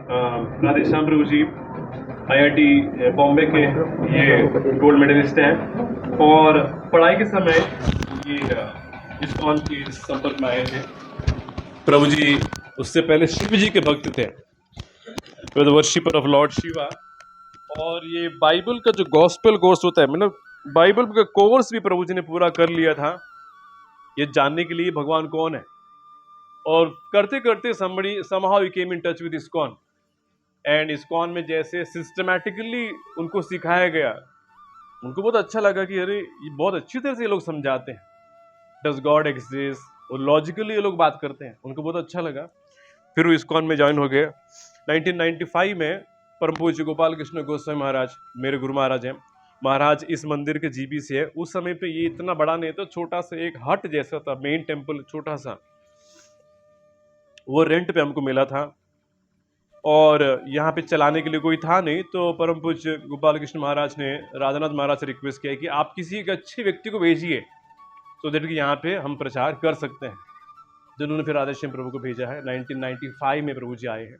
राधेश्याम प्रभु जी IIT Bombay के ये gold medallist हैं और पढ़ाई के समय ये इस्कॉन के संपर्क में आए थे। प्रभु जी उससे पहले शिव जी के भक्त थे, the worshipper of Lord Shiva. और ये बाइबल का जो गॉस्पेल कोर्स होता है, मतलब बाइबल का कोर्स भी प्रभु जी ने पूरा कर लिया था, ये जानने के लिए भगवान कौन है। और करते करते somebody somehow he came in touch with ISKCON, and ISKCON में जैसे सिस्टमैटिकली उनको सिखाया गया, उनको बहुत अच्छा लगा कि अरे ये बहुत अच्छी तरह से ये लोग समझाते हैं, डज गॉड एग्जिस्ट, और लॉजिकली ये लोग बात करते हैं, उनको बहुत अच्छा लगा। फिर वो ISKCON में ज्वाइन हो गए। 1995 में परम पूज्य गोपाल कृष्ण गोस्वामी महाराज, मेरे गुरु महाराज हैं, महाराज इस मंदिर के जीबी से है। उस समय पे ये इतना बड़ा नहीं था, छोटा सा एक हट जैसा था, मेन टेम्पल छोटा सा, वो रेंट पे हमको मिला था और यहाँ पे चलाने के लिए कोई था नहीं। तो परम पूज्य गोपाल कृष्ण महाराज ने राधानाथ महाराज से रिक्वेस्ट किया कि आप किसी एक अच्छे व्यक्ति को भेजिए सो दैट कि यहाँ पे हम प्रचार कर सकते हैं। जिन्होंने फिर राधेश्याम प्रभु को भेजा है। 1995 में प्रभु जी आए हैं।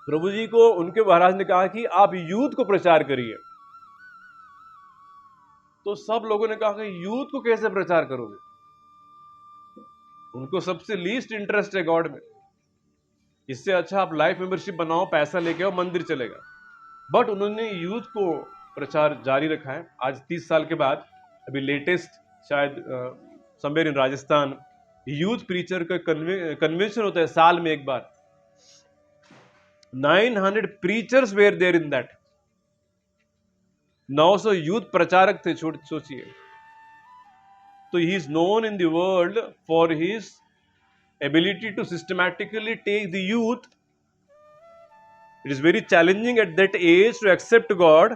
प्रभु जी को उनके महाराज ने कहा कि आप यूथ को प्रचार करिए। तो सब लोगों ने कहा कि यूथ को कैसे प्रचार करोगे, उनको सबसे लीस्ट इंटरेस्ट है गॉड में, इससे अच्छा आप लाइफ मेंबरशिप बनाओ, पैसा लेके आओ, मंदिर चलेगा। बट उन्होंने यूथ को प्रचार जारी रखा है। आज 30 साल के बाद अभी लेटेस्ट शायद somewhere in Rajasthan youth preacher का कन्वेंशन होता है साल में एक बार। 900 preachers were there in that. 900 youth प्रचारक थे, सोचिए। तो he is known in the world for his ability to systematically take the youth. It is very challenging at that age to accept God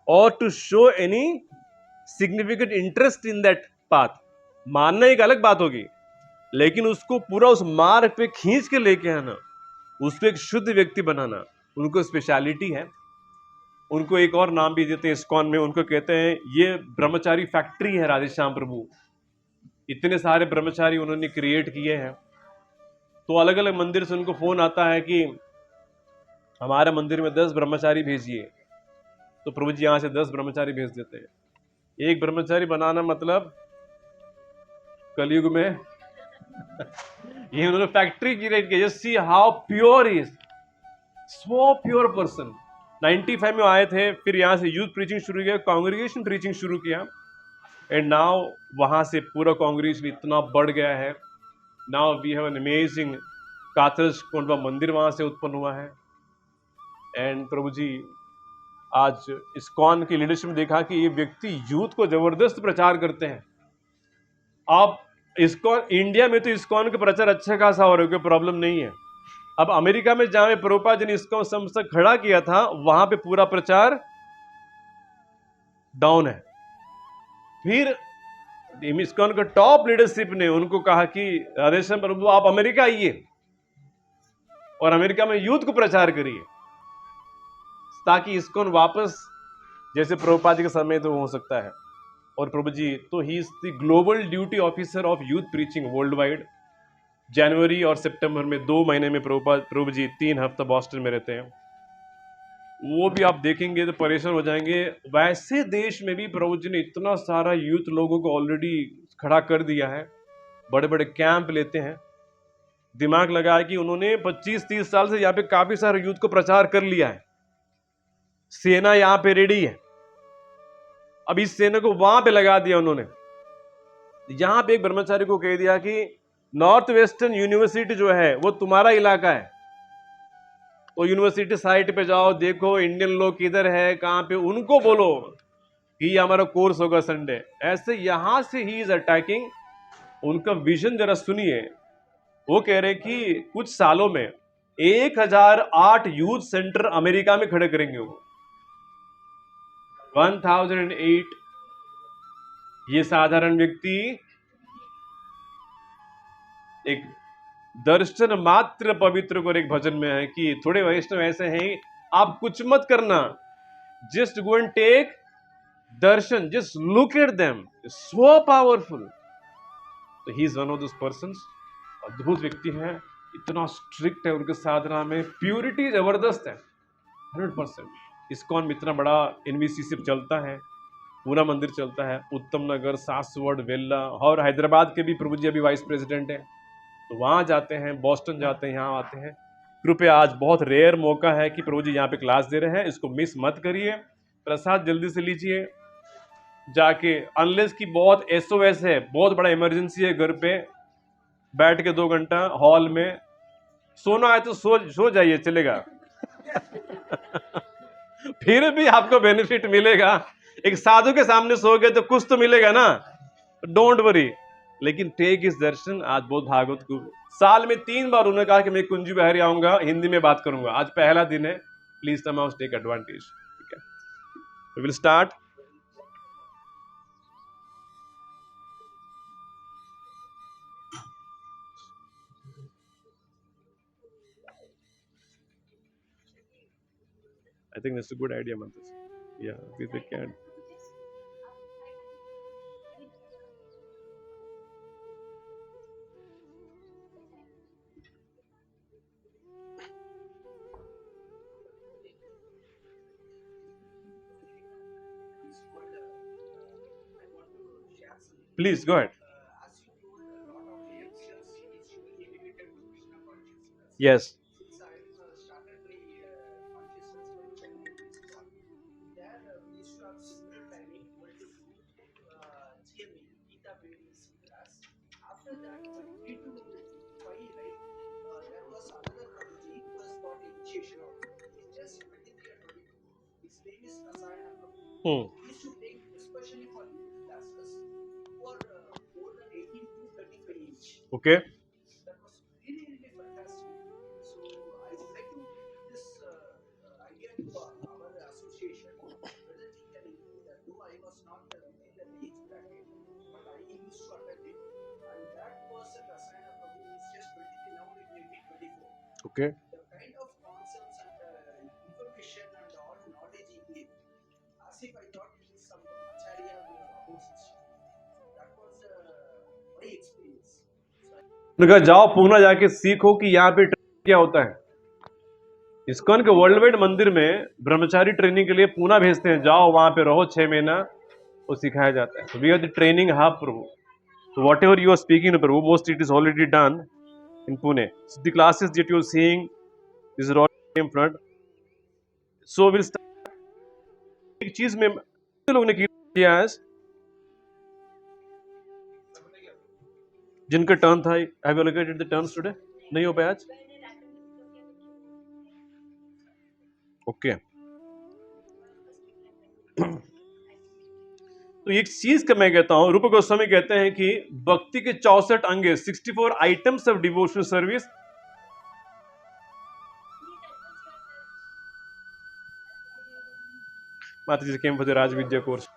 or to show any significant interest in that path. मानना एक अलग बात होगी, लेकिन उसको पूरा उस मार्ग पे खींच के लेके आना, उसको एक शुद्ध व्यक्ति बनाना, उनको स्पेशलिटी है। उनको एक और नाम भी देते हैं ISKCON में, उनको कहते हैं ये ब्रह्मचारी फैक्ट्री है राधेश्याम प्रभु। इतने सारे ब्रह्मचारी उन्होंने क्रिएट किए हैं। तो अलग अलग मंदिर से उनको फोन आता है कि हमारे मंदिर में 10 ब्रह्मचारी भेजिए। तो प्रभु जी यहां से 10 ब्रह्मचारी भेज देते हैं। एक ब्रह्मचारी बनाना मतलब कलयुग में ये उन्होंने फैक्ट्री क्रिएट की। Just see how pure is, so pure person. 95 में आए थे, फिर यहां से यूथ प्रीचिंग शुरू किया, कांग्रीगेशन प्रीचिंग शुरू किया, एंड नाउ वहां से पूरा कांग्रीगेशन इतना बढ़ गया है। Now we have an amazing Katraj Kondwa मंदिर वहां से उत्पन्न हुआ है। एंड प्रभु जी आज ISKCON की लीडरशिप में देखा कि ये व्यक्ति यूथ को जबरदस्त प्रचार करते हैं। आप ISKCON इंडिया में तो ISKCON का प्रचार अच्छा खासा हो रहा है, कोई प्रॉब्लम नहीं है। अब अमेरिका में जहां प्रभुपाद जी ने ISKCON संस्था खड़ा किया था, वहां पे पूरा प्रचार डाउन है। फिर ISKCON का टॉप लीडरशिप ने उनको कहा कि राधेश्याम प्रभु आप अमेरिका आइए और अमेरिका में यूथ को प्रचार करिए, ताकि ISKCON वापस जैसे प्रभुपाद जी के समय तो हो सकता है। और प्रभु जी तो he is the global duty officer of youth preaching world wide. जनवरी और सितंबर में 2 महीने में प्रभु जी 3 हफ्ता बॉस्टन में रहते हैं। वो भी आप देखेंगे तो परेशान हो जाएंगे। वैसे देश में भी प्रभु जी ने इतना सारा यूथ लोगों को ऑलरेडी खड़ा कर दिया है, बड़े बड़े कैंप लेते हैं। दिमाग लगाया कि उन्होंने 25-30 साल से यहाँ पे काफी सारे यूथ को प्रचार कर लिया है। सेना यहाँ पे रेडी है, अब इस सेना को वहां पे लगा दिया उन्होंने। यहां पे एक ब्रह्मचारी को कह दिया कि नॉर्थ वेस्टर्न यूनिवर्सिटी जो है वो तुम्हारा इलाका है, तो यूनिवर्सिटी साइट पे जाओ, देखो इंडियन लोग किधर है, कहां पे, उनको बोलो कि हमारा कोर्स होगा संडे। ऐसे यहां से ही इज अटैकिंग। उनका विजन जरा सुनिए। वो कह रहे कि कुछ सालों में 1008 यूथ सेंटर अमेरिका में खड़े करेंगे वो। 1008। ये साधारण व्यक्ति एक दर्शन मात्र पवित्र को एक भजन में है कि थोड़े वैष्णव ऐसे हैं, आप कुछ मत करना, just go and take darshan, just look at them, so powerful. तो he is one of those persons. अद्भुत व्यक्ति है। इतना स्ट्रिक्ट है उनके साधना में, प्यूरिटी जबरदस्त है 100%। इस्कॉन में इतना बड़ा एनवीसी सिर्फ चलता है, पूरा मंदिर चलता है, उत्तम नगर, सासवड, वेल्ला, और हैदराबाद के भी प्रभु जी अभी वाइस प्रेसिडेंट है, तो वहाँ जाते हैं, बॉस्टन जाते हैं, यहाँ आते हैं। कृपया आज बहुत रेयर मौका है कि प्रभु जी यहाँ पे क्लास दे रहे हैं, इसको मिस मत करिए, प्रसाद जल्दी से लीजिए जाके, अनलेस की बहुत एसओएस है, बहुत बड़ा इमरजेंसी है, घर पे बैठ के 2 घंटा हॉल में सोना है तो सो जाइए, चलेगा। फिर भी आपको बेनिफिट मिलेगा। एक साधु के सामने सो गए तो कुछ तो मिलेगा ना, डोंट वरी। लेकिन टेक इस दर्शन, आज बहुत भागवत को साल में 3 बार उन्होंने कहा कि मैं कुंजी बिहारी आऊंगा, हिंदी में बात करूंगा, आज पहला दिन है, प्लीज तमाम टेक एडवांटेज। ठीक है, we will start. I think that's a good idea, Mantas. Yeah, we can. Please go ahead. Yes. Okay. Okay. उनका जाओ पूना जाके सीखो कि यहाँ पे क्या होता है। इस्कॉन के वर्ल्ड वाइड मंदिर में ब्रह्मचारी ट्रेनिंग के लिए पूना भेजते हैं, जाओ वहां पे रहो 6 महीना, वो सिखाया जाता है। We are the training hub Prabhu, so whatever you are speaking to Prabhu, most it is already done in Pune. So the classes that you are seeing, this is already in front. So we'll start. एक चीज में लोगों ने किया है, जिनका turn था, have you allocated the turns today? नहीं हो पाया आज? ओके। तो एक चीज का मैं कहता हूं, रूप गोस्वामी कहते हैं कि भक्ति के 64 अंग, 64 items of devotional service. Mata ji came for the Raj Vidya course.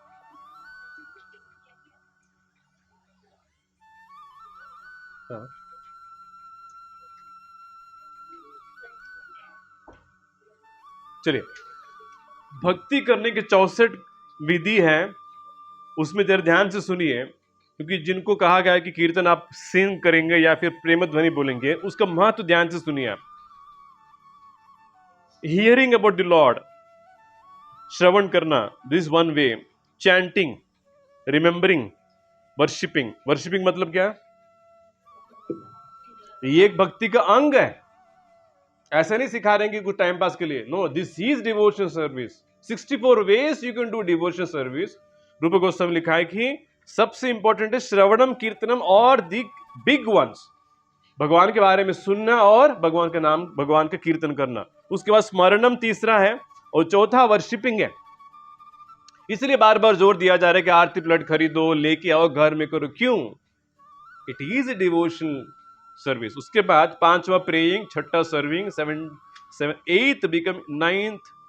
चलिए, भक्ति करने के 64 विधि है, उसमें जरा ध्यान से सुनिए, क्योंकि जिनको कहा गया है कि कीर्तन आप सिंग करेंगे या फिर प्रेम ध्वनि बोलेंगे, उसका महत्व ध्यान से सुनिए आप। हियरिंग अबाउट द लॉर्ड, श्रवण करना, this one way. Chanting, remembering, worshipping. Worshipping मतलब क्या? ये एक भक्ति का अंग है। ऐसा नहीं सिखा रहे हैं कि कुछ टाइम पास के लिए, no, this is devotional service. 64 ways you can do devotional service. Rup Goswami लिखा है कि सबसे इंपॉर्टेंट है श्रवणम कीर्तनम और दी बिग वंस, भगवान के बारे में सुनना और भगवान का नाम, भगवान का कीर्तन करना। उसके बाद स्मरणम तीसरा है, और चौथा वर्शिपिंग है। इसलिए बार बार जोर दिया जा रहा है कि आरती प्लेट खरीदो, लेके आओ, घर में करो। क्यों? It is a devotional service. उसके बाद 5वां प्रेइंग, 6ठा serving, 8th become 9th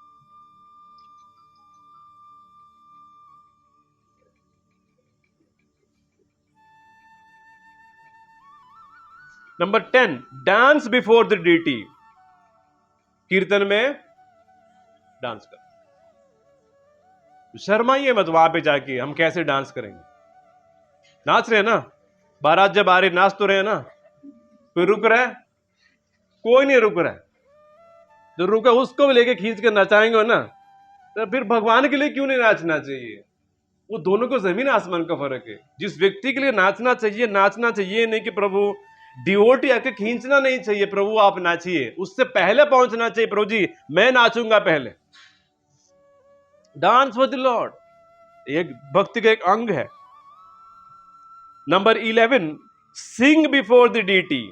number 10 dance before the deity. कीर्तन में डांस कर, शर्माइए मत वहां पे जाके हम कैसे डांस करेंगे। नाच रहे हैं ना, बारात जब आ रहे नाच तो रहे ना, कोई रुक रहा है? कोई नहीं रुक रहा है, जो रुका उसको भी लेके खींच कर नचाएंगे ना, तो फिर भगवान के लिए क्यों नहीं नाचना चाहिए? वो दोनों को जमीन आसमान का फर्क है। जिस व्यक्ति के लिए नाचना चाहिए नाचना चाहिए, नहीं कि प्रभु डिवोटी आके खींचना नहीं चाहिए, प्रभु आप नाचिए, उससे पहले पहुंचना चाहिए, प्रभु जी मैं नाचूंगा पहले। डांस फॉर द लॉर्ड एक भक्ति का एक अंग है। Number 11, sing before the deity.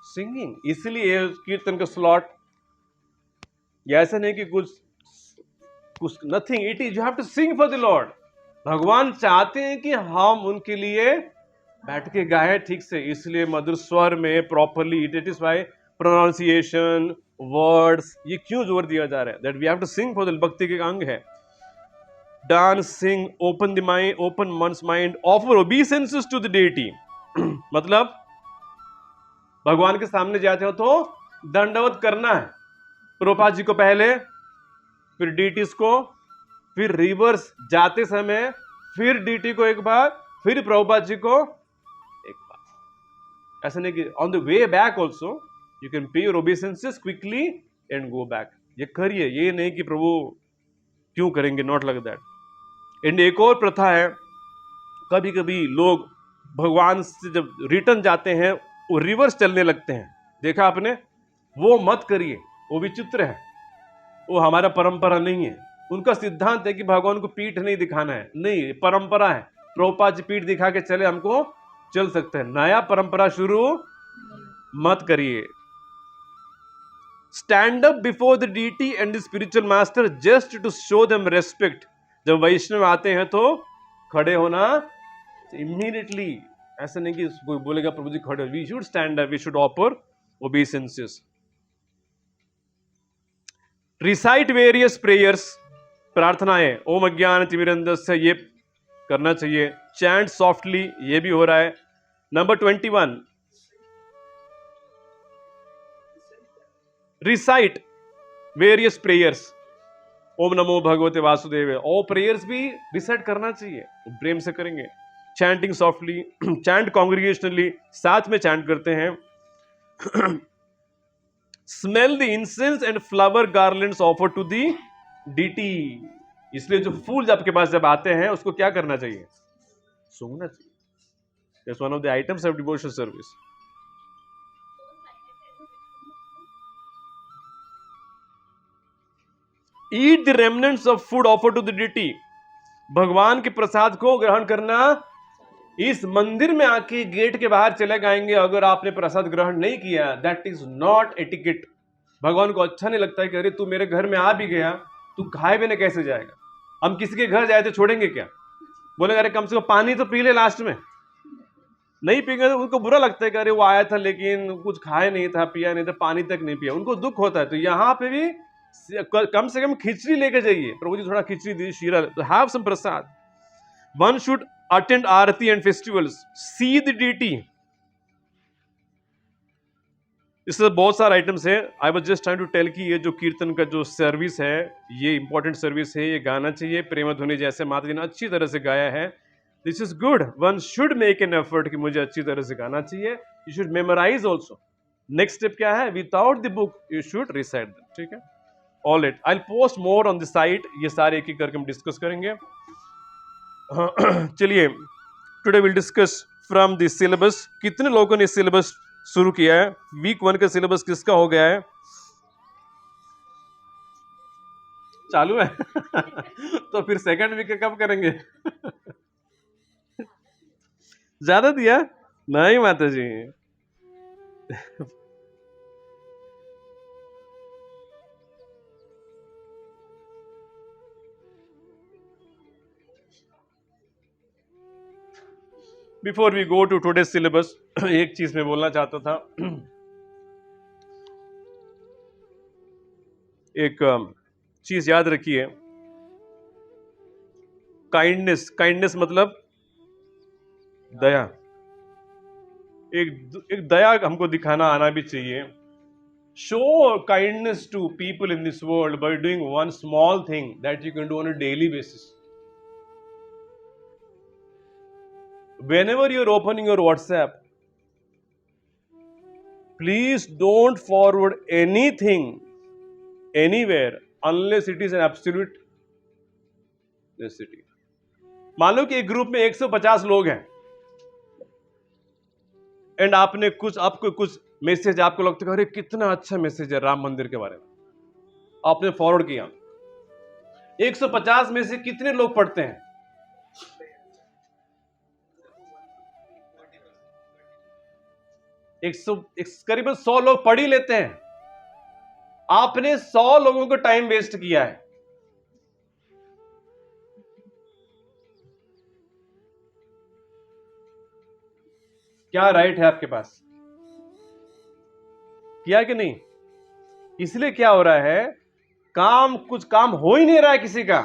Singing, इसलिए कीर्तन का स्लॉट ऐसा नहीं कि कुछ nothing, it is you have to sing for the lord. भगवान चाहते हैं कि हम उनके लिए बैठ के गाए ठीक से, इसलिए मधुर स्वर में properly, it is why pronunciation, words, ये क्यों जोर दिया जा रहा है, that we have to sing for the, भक्ति के अंग है। Dance, sing, open the mind, open मन's mind, offer obeisances to the deity. मतलब भगवान के सामने जाते हो तो दंडवत करना है, प्रभुपाद जी को पहले, फिर डीटीज को, फिर रिवर्स जाते समय फिर डीटी को एक बार, फिर प्रभुपाद जी को एक बार। ऐसा नहीं कि on the way back also you can pay your obeisances quickly and go back. ये करिए, ये नहीं कि प्रभु क्यों करेंगे, नॉट लाइक दैट। एंड एक और प्रथा है, कभी कभी लोग भगवान से जब रिटर्न जाते हैं वो रिवर्स चलने लगते हैं, देखा आपने? वो मत करिए, वो विचित्र है, वो हमारा परंपरा नहीं है। उनका सिद्धांत है कि भगवान को पीठ नहीं दिखाना है, नहीं, परंपरा है, प्रभुपाद जी पीठ दिखा के चले, हमको चल सकते हैं, नया परंपरा शुरू मत करिए। Stand up before the deity and the spiritual master just to show them respect. जब वैष्णव आते हैं तो खड़े होना इमीडिएटली, ऐसा नहीं कि कोई बोलेगा प्रभु जी खड़े, we should stand up, we should offer obeisances. Recite various prayers, प्रार्थनाएं, ओम अज्ञान तिमिरंधस्य, ये करना चाहिए। चैंट सॉफ्टली, ये भी हो रहा है। नंबर 21, रिसाइट वेरियस प्रेयर्स, ओम नमो भगवते वासुदेव, और प्रेयर्स भी रिसाइट करना चाहिए, प्रेम से करेंगे। चैंटिंग सॉफ्टली, चैंट कॉन्ग्रीगेशनली, साथ में चैंट करते हैं। Smell the incense and flower garlands offer to the deity. इसलिए जो फूल आपके पास जब आते हैं उसको क्या करना चाहिए? सूंघना चाहिए। That's one of the items of devotional service. Eat the remnants of food offer to the deity. भगवान के प्रसाद को ग्रहण करना। इस मंदिर में आके गेट के बाहर चले जाएंगे, अगर आपने प्रसाद ग्रहण नहीं किया, दैट इज नॉट एटिकेट। भगवान को अच्छा नहीं लगता है कि अरे तू मेरे घर में आ भी गया, तू खाए बिना कैसे जाएगा? हम किसी के घर जाए तो छोड़ेंगे क्या? बोलेंगे अरे कम से कम पानी तो पी ले, लास्ट में नहीं पिएंगे तो उनको बुरा लगता है कि अरे वो आया था लेकिन कुछ खाया नहीं था, पिया नहीं था, पानी तक नहीं पिया, उनको दुख होता है। तो यहाँ पे भी कम से कम खिचड़ी लेके जाइए, प्रभु जी थोड़ा खिचड़ी दीजिए, sheera, have some prasad. One should attend aarti and festivals, see the deity. इससे बहुत सारे आइटम्स है। I was just trying to tell कि ये जो कीर्तन का जो सर्विस है ये इंपॉर्टेंट सर्विस है, ये गाना चाहिए। प्रेम ध्वनि जैसे माता जी ने अच्छी तरह से गाया है, this is good. One should make an effort कि मुझे अच्छी तरह से गाना चाहिए। You should memorise also. Next step क्या है? Without the book you should recite that, ठीक है? All it I will post more on the site, ये सारे एक एक करके हम डिस्कस करेंगे। चलिए, today will discuss from the syllabus. कितने लोगों ने सिलेबस शुरू किया है? वीक 1 का सिलेबस किसका हो गया है? चालू है? तो फिर सेकंड वीक कब करेंगे? ज्यादा दिया? नहीं माता जी। Before we go to today syllabus, एक चीज मैं बोलना चाहता था। एक चीज याद रखिए, काइंडनेस। काइंडनेस मतलब दया। एक दया हमको दिखाना आना भी चाहिए। Show kindness to people in this world by doing one small thing that you can do on a daily basis. Whenever you're opening your WhatsApp, Please don't forward anything anywhere unless it is an absolute necessity. मान लो कि एक group में 150 लोग हैं and आपको कुछ message आपको लगता है अरे कितना अच्छा मैसेज है राम मंदिर के बारे में, आपने फॉरवर्ड किया। 150 में से कितने लोग पढ़ते हैं? करीबन 100 लोग पढ़ ही लेते हैं। आपने 100 लोगों को टाइम वेस्ट किया है। क्या राइट है आपके पास? किया कि नहीं? इसलिए क्या हो रहा है, कुछ काम हो ही नहीं रहा है किसी का,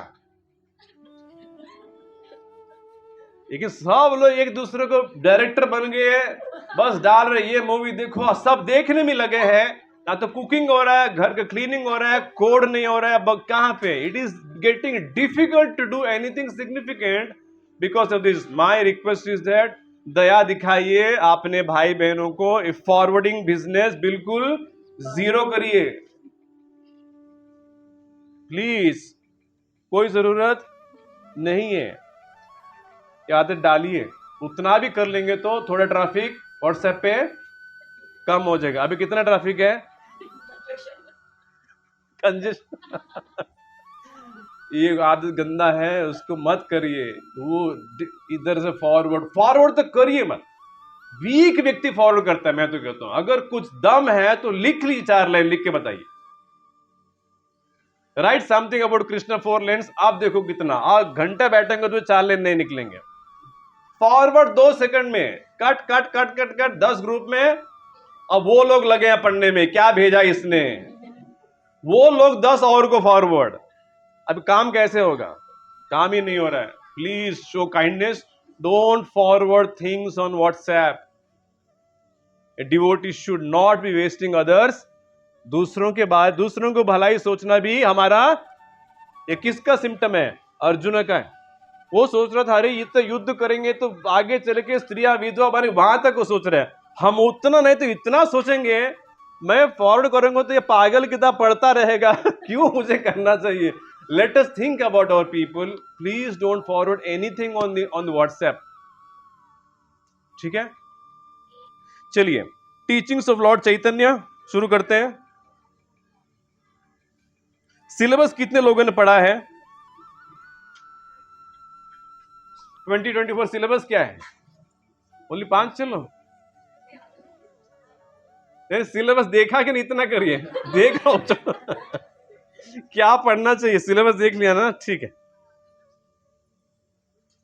लेकिन सब लोग एक दूसरे को डायरेक्टर बन गए, बस डाल रहे ये मूवी देखो, सब देखने में लगे हैं। ना तो कुकिंग हो रहा है, घर का क्लीनिंग हो रहा है, कोड नहीं हो रहा है, कहां पे? It is getting difficult to do anything significant because of this. My request is that दया दिखाइए अपने भाई बहनों को, फॉरवर्डिंग बिजनेस बिल्कुल जीरो करिए प्लीज, कोई जरूरत नहीं है। ये आदत डालिए, उतना भी कर लेंगे तो थोड़ा ट्रैफिक व्हाट्सएप पे कम हो जाएगा। अभी कितना ट्रैफिक है? कंजेशन ये आदत गंदा है, उसको मत करिए। वो इधर से फॉरवर्ड तो करिए मत। वीक व्यक्ति फॉरवर्ड करता है। मैं तो कहता हूं अगर कुछ दम है तो लिख ली, 4 लाइन लिख के बताइए। Right something about Krishna 4 lines. आप देखो कितना, आप घंटा बैठेंगे तो 4 लाइन नहीं निकलेंगे। फॉरवर्ड 2 सेकंड में, cut cut cut cut cut 10 group में। अब वो लोग लगे हैं पढ़ने में, क्या भेजा इसने, वो लोग 10 और को फॉरवर्ड। अब काम कैसे होगा? काम ही नहीं हो रहा है। Please show kindness, don't forward things on WhatsApp. A devotee should not be wasting others. दूसरों को भलाई सोचना भी हमारा, ये किसका सिम्टम है? अर्जुन का है। वो सोच रहा था अरे ये तो युद्ध करेंगे तो आगे चल के स्त्रियां विधवा बने, वहां तक वो सोच रहे हैं। हम उतना नहीं तो इतना सोचेंगे, मैं फॉरवर्ड करूंगा तो ये पागल किताब पढ़ता रहेगा क्यों मुझे करना चाहिए? Let us think about our people. Please don't forward anything on the WhatsApp. ठीक है, चलिए टीचिंग्स ऑफ लॉर्ड चैतन्य शुरू करते हैं। सिलेबस कितने लोगों ने पढ़ा है? 2024 सिलेबस क्या है? ओनली 5? चलो सिलेबस देखा कि नहीं? इतना करिए, देख लो क्या पढ़ना चाहिए, सिलेबस देख लिया ना? ठीक है,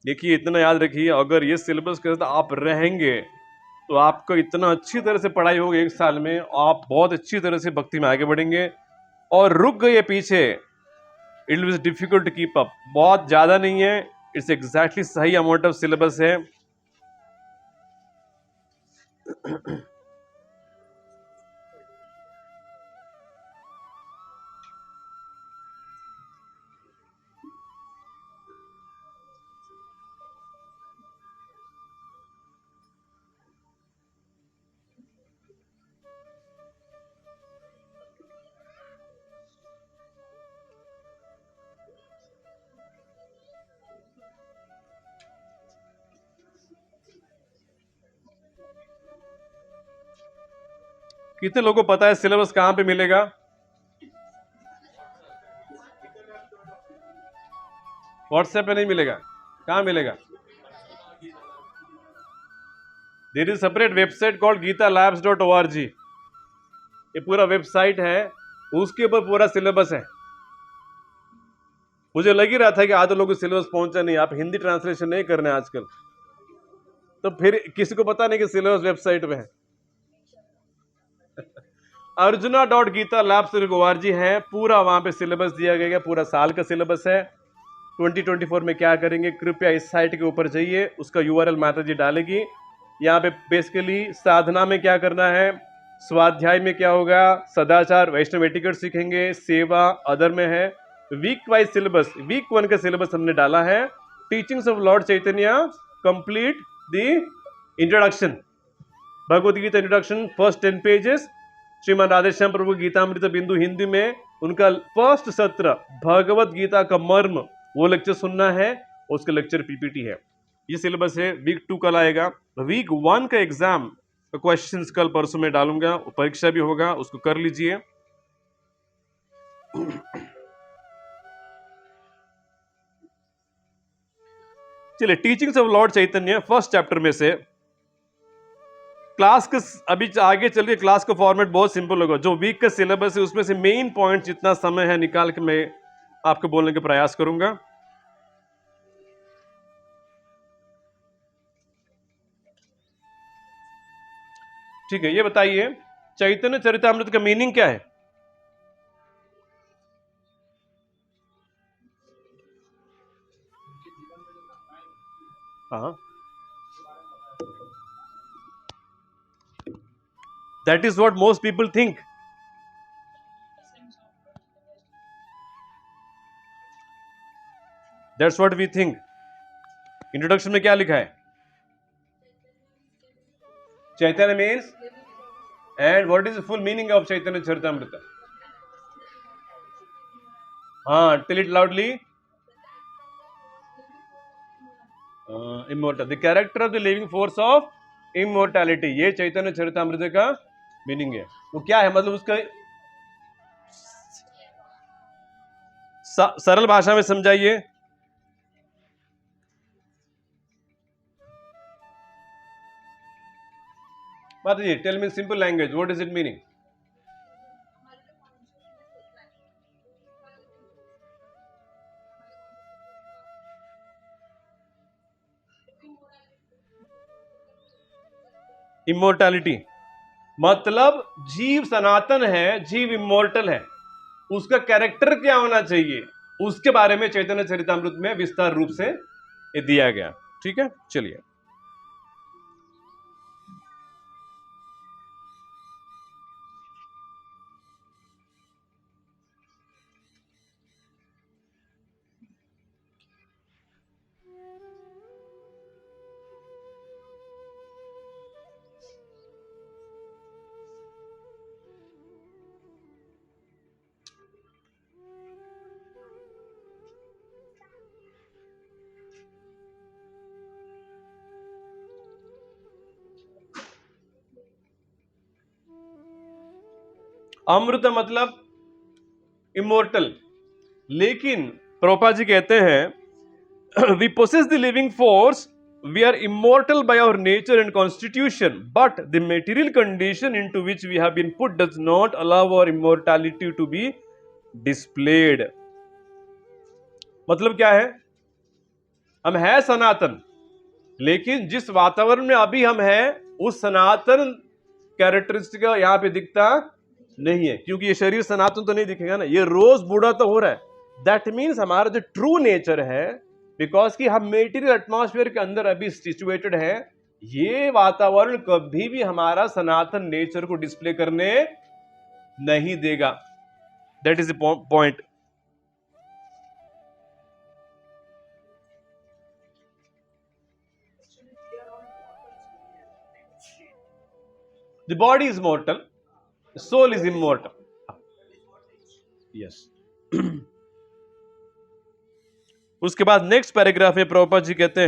देखिए इतना याद रखिए, अगर ये सिलेबस के साथ आप रहेंगे तो आपको इतना अच्छी तरह से पढ़ाई होगी 1 साल में, आप बहुत अच्छी तरह से भक्ति में आगे बढ़ेंगे। और रुक गए पीछे, it will be difficult to keep up. बहुत ज्यादा नहीं है, इट्स एग्जैक्टली सही अमाउंट ऑफ सिलेबस है। कितने लोगों को पता है सिलेबस कहां पे मिलेगा? व्हाट्सएप पे नहीं मिलेगा, कहां मिलेगा? There is separate website called GitaLabs.org। ये पूरा वेबसाइट है, उसके ऊपर पूरा सिलेबस है। मुझे लग ही रहा था कि आधे लोगों को सिलेबस पहुंचा नहीं। आप हिंदी ट्रांसलेशन नहीं कर रहे हैं आजकल, तो फिर किसी को पता नहीं कि सिलेबस वेबसाइट पे है। arjuna.gitalabs.org है, पूरा वहां पे सिलेबस दिया गया है, पूरा साल का सिलेबस है। 2024 में क्या करेंगे, कृपया इस साइट के ऊपर जाइए, उसका URL माता जी डालेगी। यहाँ पे बेसिकली साधना में क्या करना है, स्वाध्याय में क्या होगा, सदाचार वैष्णव एटिकेट सीखेंगे, सेवा अदर में है। वीक वाइज सिलेबस, वीक 1 का सिलेबस हमने डाला है। Teachings of lord Chaitanya, complete the introduction. Bhagavad Gita introduction first 10 pages, Shrimad Radheshyam प्रभु गीतामृत बिंदु हिंदी में उनका फर्स्ट सत्र भगवद गीता का मर्म, वो लेक्चर सुनना है, उसका लेक्चर पीपीटी है। ये सिलेबस है। वीक 2 कल आएगा। वीक 1 का एग्जाम का क्वेश्चंस कल परसों में डालूंगा, परीक्षा भी होगा, उसको कर लीजिए। चलिए, teachings of lord Chaitanya first chapter में से क्लास का अभी आगे चल के क्लास का फॉर्मेट बहुत सिंपल होगा। जो वीक का सिलेबस है उसमें से मेन पॉइंट जितना समय है निकाल के मैं आपको बोलने का प्रयास करूंगा। ठीक है, ये बताइए चैतन्य चरितामृत का मीनिंग क्या है? हाँ, that is what most people think. That's what we think. Introduction में क्या लिखा है? Chaitanya means, and what is the full meaning of Chaitanya Charitamrita? हाँ, tell it loudly. Immortal, the character of the living force of immortality, ये चैतन्य चरितामृत का meaning है। वो क्या है, मतलब उसका सरल भाषा में समझाइए। बताइए, tell me simple language, what is it meaning? Immortality मतलब जीव सनातन है, जीव इमोर्टल है, उसका कैरेक्टर क्या होना चाहिए, उसके बारे में चैतन्य चरितामृत में विस्तार रूप से ये दिया गया। ठीक है, चलिए। अमृत मतलब इमोर्टल, लेकिन प्रभुपाद जी कहते हैं we possess the living force, we are immortal by our nature and constitution, but the material condition into which we have been put does not allow our immortality to be displayed। मतलब क्या है? हम है सनातन, लेकिन जिस वातावरण में अभी हम हैं उस सनातन कैरेक्टरिस्टिक यहां पे दिखता नहीं है, क्योंकि ये शरीर सनातन तो नहीं दिखेगा ना, ये रोज बूढ़ा तो हो रहा है। दैट मीन्स हमारा जो ट्रू नेचर है, बिकॉज कि हम मेटीरियल एटमॉस्फेयर के अंदर अभी सिचुएटेड है, ये वातावरण कभी भी हमारा सनातन नेचर को डिस्प्ले करने नहीं देगा। That is the point. The body is mortal, soul is immortal. Yes. उसके बाद नेक्स्ट पैराग्राफ में प्रभुपाद जी कहते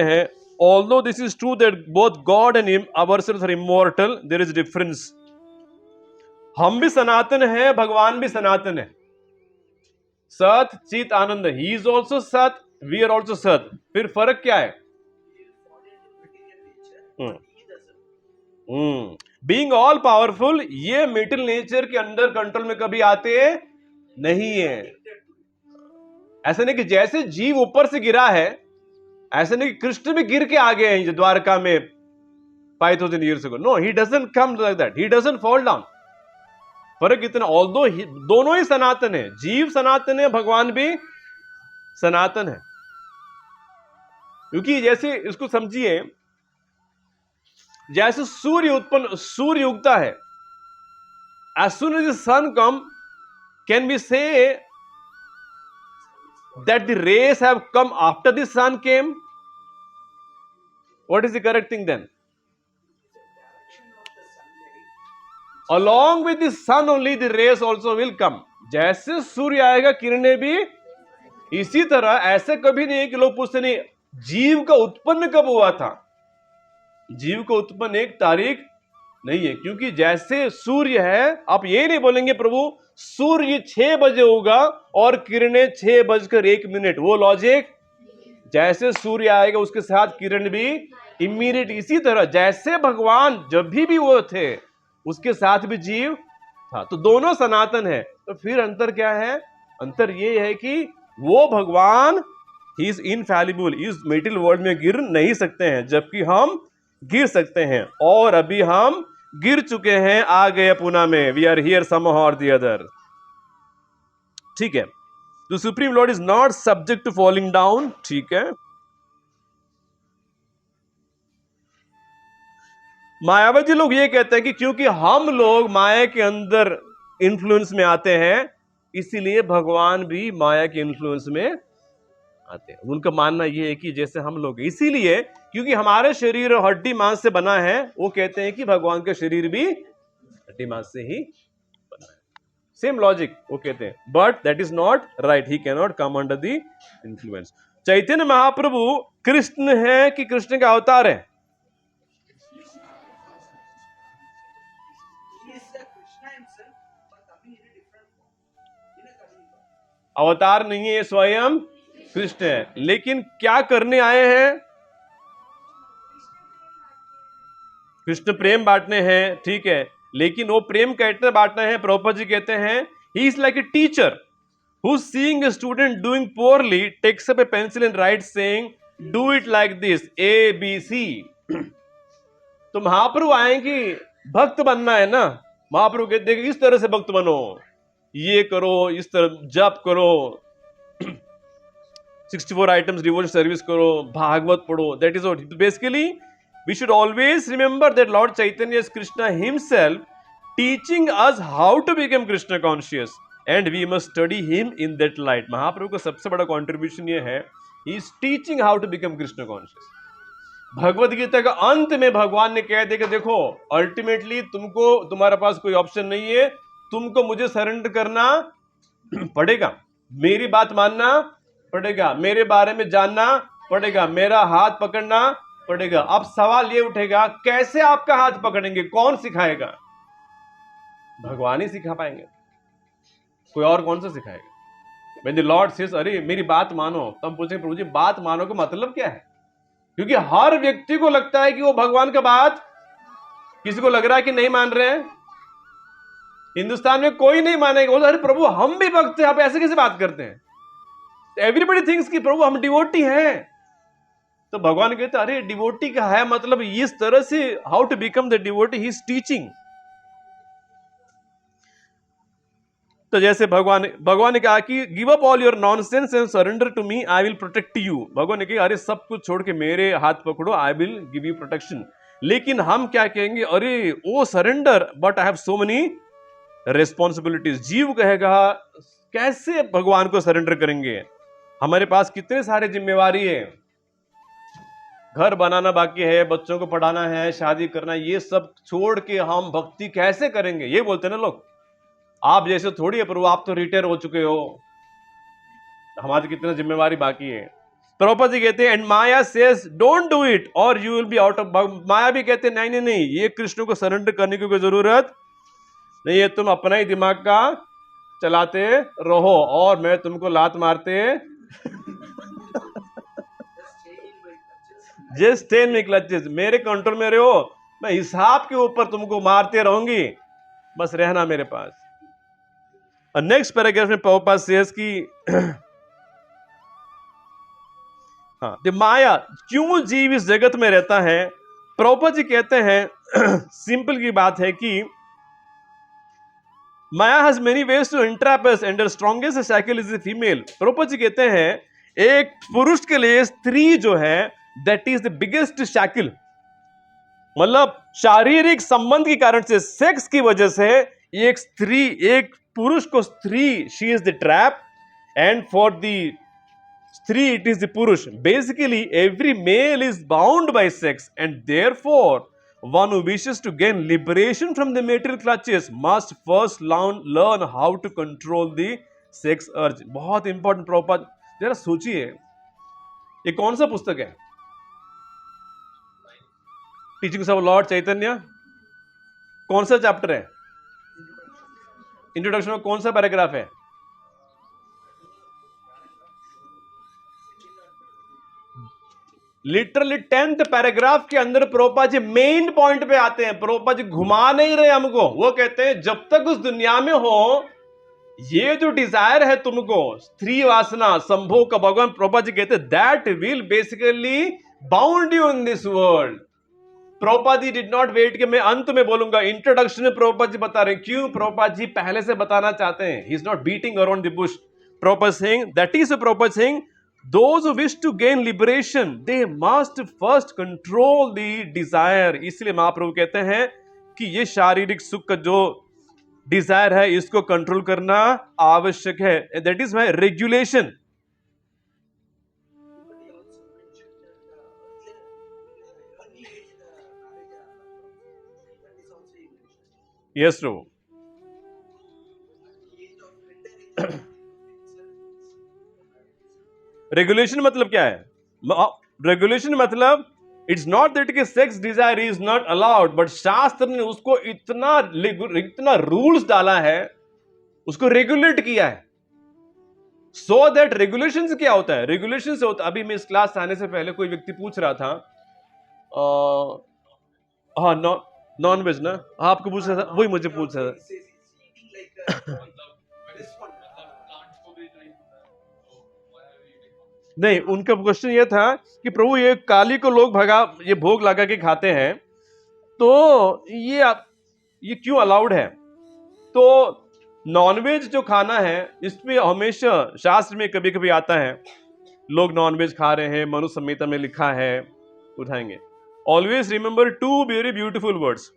हैं although this is true that both God and ourselves are immortal, there is difference. हम भी सनातन हैं, भगवान भी सनातन है। सत चित आनंद, ही इज ऑल्सो सत, वी आर ऑल्सो सत। फिर फर्क क्या है? बीइंग ऑल पावरफुल, ये मेटल नेचर के अंदर कंट्रोल में कभी आते नहीं है। ऐसा नहीं कि जैसे जीव ऊपर से गिरा है, ऐसा नहीं कि कृष्ण भी गिर के आ गए हैं द्वारका में 5000 years ago। No, he doesn't come like that, he doesn't fall down. फर्क इतना, ऑल्दो दोनों ही सनातन है, जीव सनातन है, भगवान भी सनातन है। क्योंकि जैसे इसको समझिए, जैसे सूर्य उगता है, as soon as the sun come, can we say that the rays have come after the sun came? What is the correct thing then? Along with the sun only the rays also will come. जैसे सूर्य आएगा किरणें भी इसी तरह. ऐसे कभी नहीं कि लोग पूछते नहीं जीव का उत्पन्न कब हुआ था. जीव का उत्पन्न एक तारीख नहीं है, क्योंकि जैसे सूर्य है, आप ये नहीं बोलेंगे प्रभु सूर्य 6 बजे होगा और किरणें 6:01. वो लॉजिक. जैसे सूर्य आएगा उसके साथ किरण भी इमीडिएट. इसी तरह जैसे भगवान जब भी वो थे उसके साथ भी जीव था. तो दोनों सनातन है. तो फिर अंतर क्या है? अंतर ये है कि वो भगवान ही इज इनफैलिबल, इस मेटेरियल वर्ल्ड में गिर नहीं सकते हैं, जबकि हम गिर सकते हैं. और अभी हम गिर चुके हैं, आ गए पुनः में. We are here somehow or the other. ठीक है. The supreme lord is not subject to falling down. ठीक है. मायावादी लोग ये कहते हैं कि क्योंकि हम लोग माया के अंदर इन्फ्लुएंस में आते हैं, इसीलिए भगवान भी माया के इन्फ्लुएंस में आते हैं. उनका मानना यह है कि जैसे हम लोग, इसीलिए क्योंकि हमारे शरीर हड्डी मांस से बना है, वो कहते हैं कि भगवान का शरीर भी हड्डी मांस से ही बना है. सेम लॉजिक वो कहते हैं. But that is not right. He can not come under the influence. Chaitanya Mahaprabhu Krishna है कि कृष्ण का अवतार है? अवतार नहीं है, स्वयं कृष्ण है. लेकिन क्या करने आए हैं? कृष्ण प्रेम बांटने हैं. ठीक है. लेकिन वो प्रेम कैसे बांटना है? प्रभुपाद जी कहते हैं he is like a teacher who seeing a student doing poorly takes up a pencil and write saying do it like this ABC. तो महाप्रभु आए कि भक्त बनना है ना. महाप्रभु कहते हैं इस तरह से भक्त बनो, ये करो, इस तरह जप करो, 64 आइटम्स डिवोशन सर्विस करो, भागवत पढ़ो. That is what basically we should always remember that Lord Chaitanya is Krishna himself teaching us how to become Krishna conscious, and we must study him in that light. महाप्रभु का सबसे बड़ा contribution ये है, he is teaching how to become Krishna conscious. Bhagavad Gita का अंत में भगवान ने कह दिया कि देखो अल्टीमेटली तुमको, तुम्हारे पास कोई ऑप्शन नहीं है, तुमको मुझे सरेंडर करना पड़ेगा, मेरी बात मानना पड़ेगा, मेरे बारे में जानना पड़ेगा, मेरा हाथ पकड़ना पड़ेगा. अब सवाल ये उठेगा कैसे आपका हाथ पकड़ेंगे? कौन सिखाएगा? भगवान ही सिखा पाएंगे, कोई और कौन सा सिखाएगा? When the Lord says अरे मेरी बात मानो, तो हम पूछेंगे प्रभु जी बात मानो का मतलब क्या है? क्योंकि हर व्यक्ति को लगता है कि वो भगवान का बात, किसी को लग रहा है कि नहीं मान रहे हैं. हिंदुस्तान में कोई नहीं मानेगा. बोलो अरे प्रभु हम भी भक्त हैं, आप ऐसे कैसे बात करते हैं? एवरीबडी थिंक्स कि प्रभु हम डिवोटी हैं. तो भगवान कहते अरे डिवोटी का है मतलब इस तरह से, how to become the devotee, he is teaching. तो जैसे भगवान ने कहा कि give up all your nonsense and surrender to me, I will protect you. भगवान ने कहा अरे सब कुछ छोड़ के मेरे हाथ पकड़ो, I will give you protection. लेकिन हम क्या कहेंगे? अरे ओ surrender but I have so many responsibilities. जीव कहेगा कैसे भगवान को सरेंडर करेंगे, हमारे पास कितने सारे जिम्मेवारी है, घर बनाना बाकी है, बच्चों को पढ़ाना है, शादी करना, ये सब छोड़ के हम भक्ति कैसे करेंगे? ये बोलते हैं ना लोग. आप जैसे थोड़ी है प्रभु, आप तो रिटायर हो चुके हो, हमारी कितनी जिम्मेवारी बाकी है. प्रभुपाद जी कहते हैं and Maya says don't do it or you will be out of. Maya भी कहते हैं नहीं नहीं नहीं, ये कृष्ण को सरेंडर करने की कोई जरूरत नहीं है, तुम अपना ही दिमाग का चलाते रहो और मैं तुमको लात मारते just stay in my clutches, मेरे कंट्रोल में रहो, मैं हिसाब के ऊपर तुमको मारते रहूंगी, बस रहना मेरे पास. और नेक्स्ट पैराग्राफ में प्रभुपाद सेज कि हाँ द माया, क्यों जीव इस जगत में रहता है? प्रभुपाद जी कहते हैं सिंपल की बात है कि Maya has many ways to entrap us and the strongest shackle is the female. Prabhupada ji कहते हैं एक पुरुष के लिए स्त्री जो है that is the biggest shackle. मतलब शारीरिक संबंध के कारण से, सेक्स की वजह से एक स्त्री, एक पुरुष को स्त्री, she is the trap, and for the स्त्री it is the purush. Basically every male is bound by sex and therefore one who wishes to gain liberation from the material clutches must first learn how to control the sex urge. बहुत important proper, जरा सोचिए ये कौन सा पुस्तक है? Teachings of lord चैतन्य, कौन सा चैप्टर है? इंट्रोडक्शन में कौन सा पैराग्राफ है? लिटरली 10th पैराग्राफ के अंदर प्रभुपाद जी मेन पॉइंट पे आते हैं। प्रभुपाद जी घुमा नहीं रहे हमको, वो कहते हैं जब तक उस दुनिया में हो ये जो डिजायर है तुमको, स्त्री वासना, संभोग का, भगवान प्रभुपाद जी कहते हैं that will basically bound you in this world. Prabhupada ji did not wait कि मैं अंत में बोलूंगा, इंट्रोडक्शन में प्रभुपाद जी बता रहे हैं। क्यों? प्रभुपाद जी पहले से बताना चाहते हैं। He is not beating around the Bush. Prabhupada Singh, that is Prabhupada Singh, those who wish to gain liberation they must first control the desire। इसलिए महाप्रभु कहते हैं कि ये शारीरिक सुख का जो डिजायर है इसको कंट्रोल करना आवश्यक है। That is my regulation. Yes Prabhu. Regulation मतलब क्या है? रेगुलेशन मतलब इट्स नॉट दैट कि sex desire is not allowed, but शास्त्र ने उसको इतना रूल्स डाला है, उसको रेगुलेट किया है। सो दैट रेगुलेशन से क्या होता है? रेगुलेशन से होता है, अभी मैं इस क्लास आने से पहले कोई व्यक्ति पूछ रहा था, हाँ नॉन वेज ना, आपको पूछ रहा था, वही मुझे पूछ रहा था। नहीं, उनका क्वेश्चन ये था कि प्रभु ये काली को लोग भगा, ये भोग लगा के खाते हैं, तो ये क्यों अलाउड है? तो नॉनवेज जो खाना है इसमें हमेशा शास्त्र में कभी कभी आता है लोग नॉनवेज खा रहे हैं, मनु संहिता में लिखा है, उठाएंगे। Always remember two very beautiful words.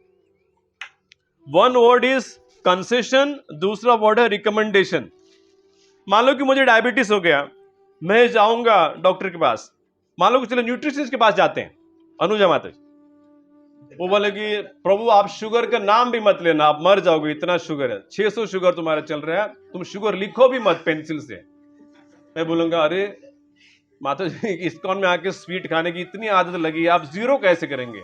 One word is concession, दूसरा वर्ड है रिकमेंडेशन। मान लो कि मुझे डायबिटीज हो गया, मैं जाऊंगा डॉक्टर के पास, मान लो कि चलो न्यूट्रिशनिस्ट के पास जाते हैं, अनुजा माता जी, वो बोले कि प्रभु आप शुगर का नाम भी मत लेना, आप मर जाओगे, इतना शुगर है, 600 शुगर तुम्हारा चल रहा है, तुम शुगर लिखो भी मत पेंसिल से। मैं बोलूंगा अरे माता जी इस्कॉन में आके स्वीट खाने की इतनी आदत लगी है, आप जीरो कैसे करेंगे?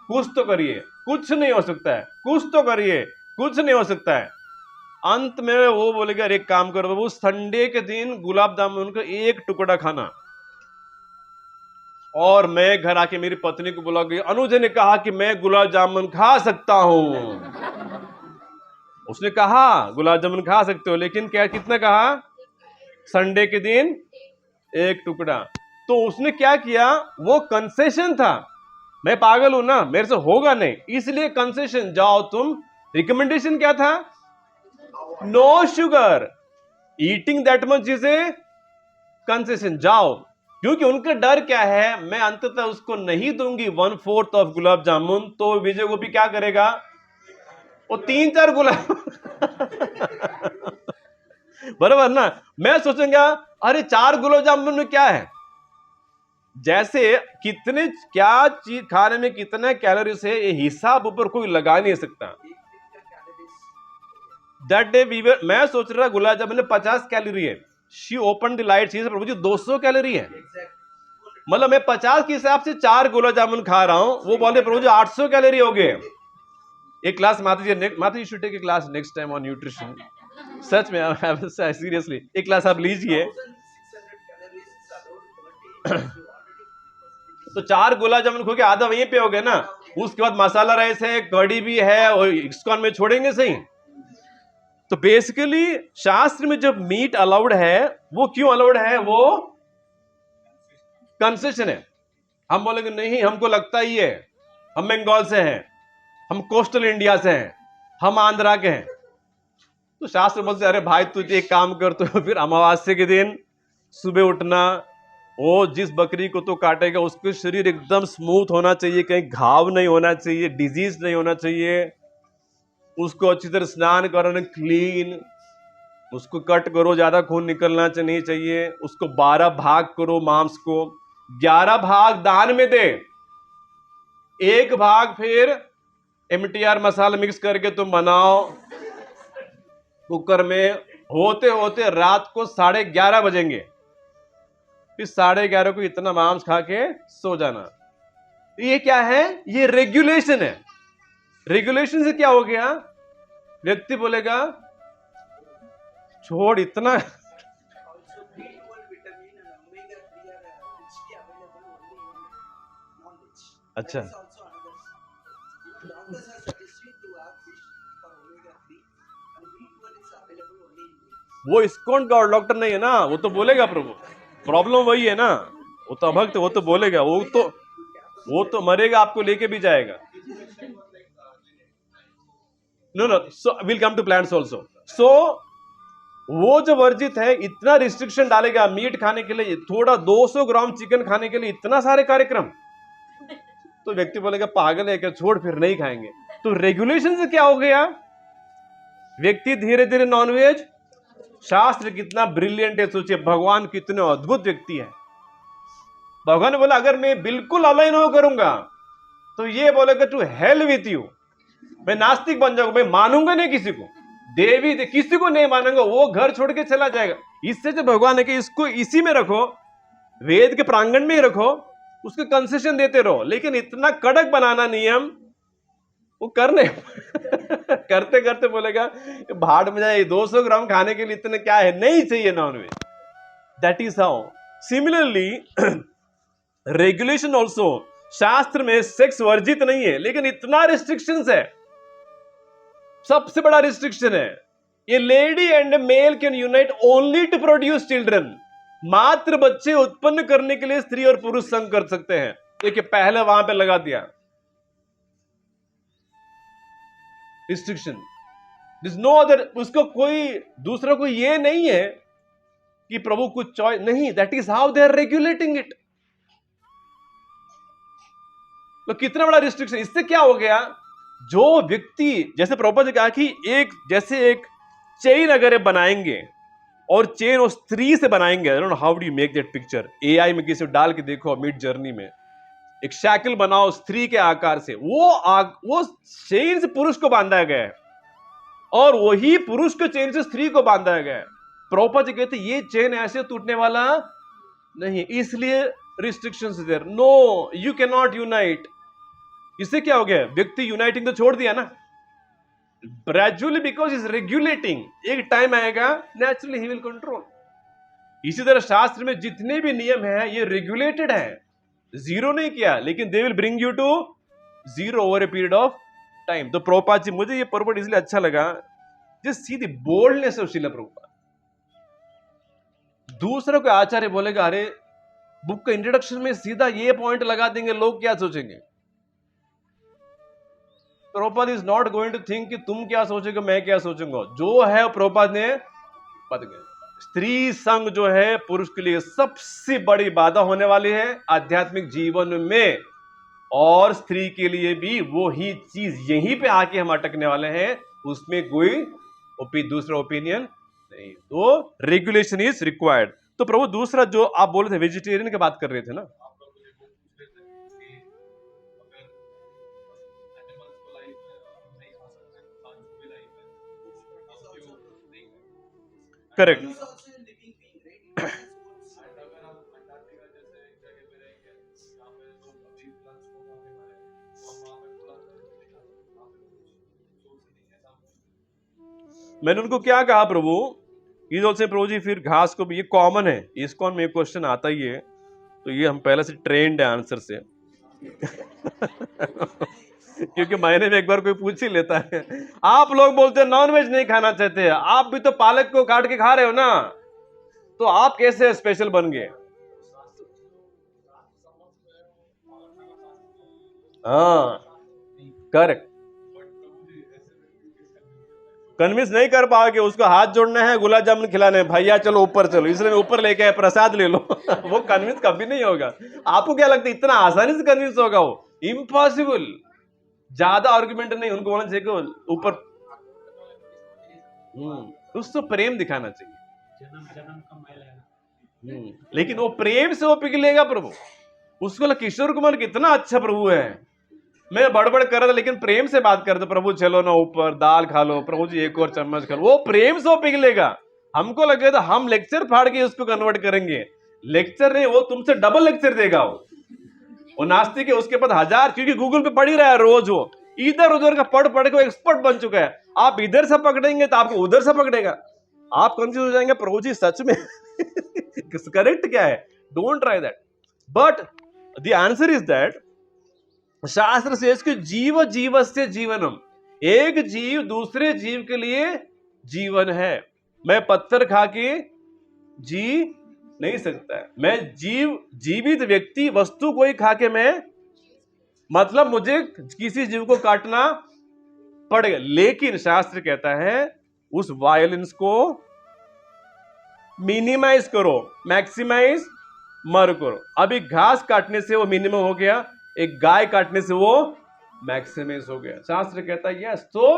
कुछ तो करिए। कुछ नहीं हो सकता है, कुछ तो करिए, कुछ नहीं हो सकता है। अंत में वो बोलेगा एक काम करो, वो संडे के दिन गुलाब जामुन का एक टुकड़ा खाना। और मैं घर आके मेरी पत्नी को बोला कि अनुज ने कहा कि मैं गुलाब जामुन खा सकता हूं। उसने कहा गुलाब जामुन खा सकते हो, लेकिन क्या कितना कहा? संडे के दिन एक टुकड़ा। तो उसने क्या किया? वो कंसेशन था। मैं पागल हूं ना, मेरे से होगा नहीं, इसलिए कंसेशन। जाओ तुम, रिकमेंडेशन क्या था? No sugar, eating that much is a concession. जाओ, क्योंकि उनका डर क्या है, मैं अंततः उसको नहीं दूंगी 1/4 ऑफ गुलाब जामुन, तो विजय गोपी क्या करेगा? वो 3-4 गुलाब बराबर ना। मैं सोचूंगा अरे 4 गुलाब जामुन में क्या है? जैसे कितने क्या चीज खाने में कितना कैलोरीज है, ये हिसाब ऊपर कोई लगा नहीं सकता। दैट डे मैं सोच रहा गुलाब जामुन में 50 कैलोरी है। She open the light, see Prabhu ji 200 calorie है। मतलब मैं 50 के हिसाब से 4 गुलाब जामुन खा रहा हूं, वो बोले प्रभु जी 800 कैलोरी हो गए। एक class mata ji should take a class next time on nutrition. सच में सीरियसली एक क्लास आप लीजिए। तो 4 गुलाब जामुन खो के आधा वहीं पे हो गया ना। उसके बाद मसाला राइस है, कढ़ी भी है, और इस्कॉन में छोड़ेंगे सही। तो बेसिकली शास्त्र में जब मीट अलाउड है, वो क्यों अलाउड है? वो कंसेशन है। हम बोलेंगे नहीं, हमको लगता ही है, हम बंगाल से हैं, हम कोस्टल इंडिया से हैं, हम आंध्रा के हैं। तो शास्त्र बोलते अरे भाई तुझे एक काम कर, तो फिर अमावस्या के दिन सुबह उठना, वो जिस बकरी को तो काटेगा उसके शरीर एकदम स्मूथ होना चाहिए, कहीं घाव नहीं होना चाहिए, डिजीज नहीं होना चाहिए, उसको अच्छी तरह स्नान कराना, क्लीन, उसको कट करो, ज्यादा खून निकलना नहीं चाहिए, उसको 12 भाग करो, मांस को 11 भाग दान में दे, एक भाग फिर MTR मसाला मिक्स करके तुम बनाओ कुकर में। होते होते रात को 11:30 बजेंगे, फिर 11:30 को इतना मांस खा के सो जाना। ये क्या है? ये रेगुलेशन है। रेगुलेशन से क्या हो गया? व्यक्ति बोलेगा छोड़ इतना। Also, B12 vitamin and omega-3 are richly available only in non-veg. अच्छा, That is also another. Doctors are suggesting to have fish for omega-3 and B12 is available only in meat. वो इस्कॉन का doctor नहीं है ना, वो तो बोलेगा प्रभु, problem वही है ना, वो तो अभक्त, वो तो बोलेगा, वो तो मरेगा, आपको लेके भी जाएगा। No no, so will come to plants also. So वो जो वर्जित है, इतना रिस्ट्रिक्शन डालेगा मीट खाने के लिए, थोड़ा 200 ग्राम चिकन खाने के लिए इतना सारे कार्यक्रम, तो व्यक्ति बोलेगा पागल है क्या, छोड़ फिर नहीं खाएंगे। तो रेगुलेशन से क्या हो गया? व्यक्ति धीरे धीरे नॉनवेज। शास्त्र कितना ब्रिलियंट है, सोचिए, भगवान कितने अद्भुत व्यक्ति है। भगवान ने बोला अगर मैं बिल्कुल अलाइन हो करूंगा तो ये बोलेगा टू हेल विथ यू, मैं नास्तिक बन जाऊंगा, मैं मानूंगा नहीं किसी को, देवी किसी को नहीं मानूंगा, वो घर छोड़ के चला जाएगा। इससे जो भगवान है कि इसको इसी में रखो, वेद के प्रांगण में ही रखो, उसको कंसेशन देते रहो, लेकिन इतना कड़क बनाना नियम वो करने करते करते बोलेगा भाड़ में जाए, 200 ग्राम खाने के लिए इतने क्या है, नहीं चाहिए nonveg. That is how. Similarly regulation also, शास्त्र में सेक्स वर्जित नहीं है, लेकिन इतना रिस्ट्रिक्शंस है, सबसे बड़ा रिस्ट्रिक्शन है, a lady and male can unite only to produce children, मात्र बच्चे उत्पन्न करने के लिए स्त्री और पुरुष संग कर सकते हैं। देखिए पहले वहां पे लगा दिया रिस्ट्रिक्शन, दिस नो अदर, उसको कोई दूसरा कोई ये नहीं है कि प्रभु कुछ चॉइस नहीं, that is how they are regulating it. तो कितना बड़ा रिस्ट्रिक्शन। इससे क्या हो गया? जो व्यक्ति, जैसे प्रभुपाद ने कहा कि जैसे एक चेन अगर ये बनाएंगे और चेन और स्त्री से बनाएंगे, आई don't know how do you make that picture, AI में किसी डाल के देखो मिड जर्नी में, एक शैकल बनाओ स्त्री के आकार से, वो चेन से पुरुष को बांधा गया है और वही पुरुष को चेन से स्त्री को बांधा गया है। प्रभुपाद जी कहते ये चेन ऐसे टूटने वाला नहीं, इसलिए restrictions there, no you can not unite. इससे क्या हो गया? व्यक्ति यूनाइटिंग तो छोड़ दिया ना, ग्रेजुअली, बिकॉज इज रेगुलेटिंग, एक टाइम आएगा नेचुरली ही विल कंट्रोल। इसी तरह शास्त्र में जितने भी नियम है ये रेगुलेटेड है, जीरो नहीं किया, लेकिन they will bring you to zero over a period of time. तो प्रभुपाद जी, मुझे ये पर्पट इसलिए अच्छा लगा, just see the boldness of Shrila Prabhupada. दूसरों को आचार्य बोलेगा, अरे बुक का इंट्रोडक्शन में सीधा ये पॉइंट लगा देंगे, लोग क्या सोचेंगे? Prabhupada is not going to think कि तुम क्या सोचोगे मैं क्या सोचूंगा, जो है प्रभुपाद ने बता गए। स्त्री संग जो है पुरुष के लिए सबसे बड़ी बाधा होने वाली है आध्यात्मिक जीवन में, और स्त्री के लिए भी वो ही चीज यहीं पे आके हम अटकने वाले हैं, उसमें कोई दूसरा ओपिनियन नहीं। तो रेगुलेशन इज रिक्वायर्ड। तो प्रभु दूसरा जो आप बोल रहे थे, वेजिटेरियन की बात कर रहे थे ना, correct. It is also a living being, right? It is मैंने उनको क्या कहा प्रभु, ये जो से प्रभु जी फिर घास को भी, ये कॉमन है, इसको में क्वेश्चन आता ही है, तो ये हम पहले से ट्रेंड है आंसर से क्योंकि महीने में एक बार कोई पूछ ही लेता है। आप लोग बोलते हैं नॉनवेज नहीं खाना चाहते हैं, आप भी तो पालक को काट के खा रहे हो ना, तो आप कैसे स्पेशल बन गए? हाँ करेक्ट, कन्विंस नहीं कर पाओगे, उसको हाथ जोड़ना है, गुलाब जामुन खिलाने हैं, भैया चलो ऊपर चलो, इसलिए ऊपर लेके आए, प्रसाद ले लो वो कन्विंस कभी नहीं होगा। आपको क्या लगता है इतना आसानी से कन्विंस होगा? वो इम्पॉसिबल। ज्यादा आर्गुमेंट नहीं, उनको बोलना चाहिए ऊपर। उसको प्रेम दिखाना चाहिए। जन्म जन्म का मैल है ना। लेकिन वो प्रेम से वो पिघलेगा प्रभु। उसको लगा किशोर कुमार कितना अच्छा प्रभु है, मैं बड़बड़ कर रहा था लेकिन प्रेम से बात करता, प्रभु चलो ना ऊपर दाल खा लो, प्रभु जी एक और चम्मच खा लो, वो प्रेम से वो पिघलेगा। हमको लगे तो हम लेक्चर फाड़ के उसको कन्वर्ट करेंगे, लेक्चर नहीं, वो तुमसे डबल लेक्चर देगा। वो नास्तिक है, उसके पास 1000, क्योंकि गूगल पे पढ़ ही रहा है रोज, वो इधर उधर का पढ़ पढ़ के वो एक्सपर्ट बन चुका है। आप इधर से पकड़ेंगे तो आपको उधर से पकड़ेगा, आप कंफ्यूज हो जाएंगे, प्रभु जी सच में करेक्ट क्या है। Don't try that, but the answer is that शास्त्र से कि जीव जीवस्य जीवनम, एक जीव दूसरे जीव के लिए जीवन है। मैं पत्थर खा के जी नहीं सकता है, मैं जीवित व्यक्ति वस्तु को ही खा के मैं, मतलब मुझे किसी जीव को काटना पड़ेगा। लेकिन शास्त्र कहता है उस वायलेंस को मिनिमाइज करो, मैक्सिमाइज मर करो। अभी घास काटने से वो मिनिमम हो गया, एक गाय काटने से वो मैक्सिमाइज हो गया। शास्त्र कहता है यस, तो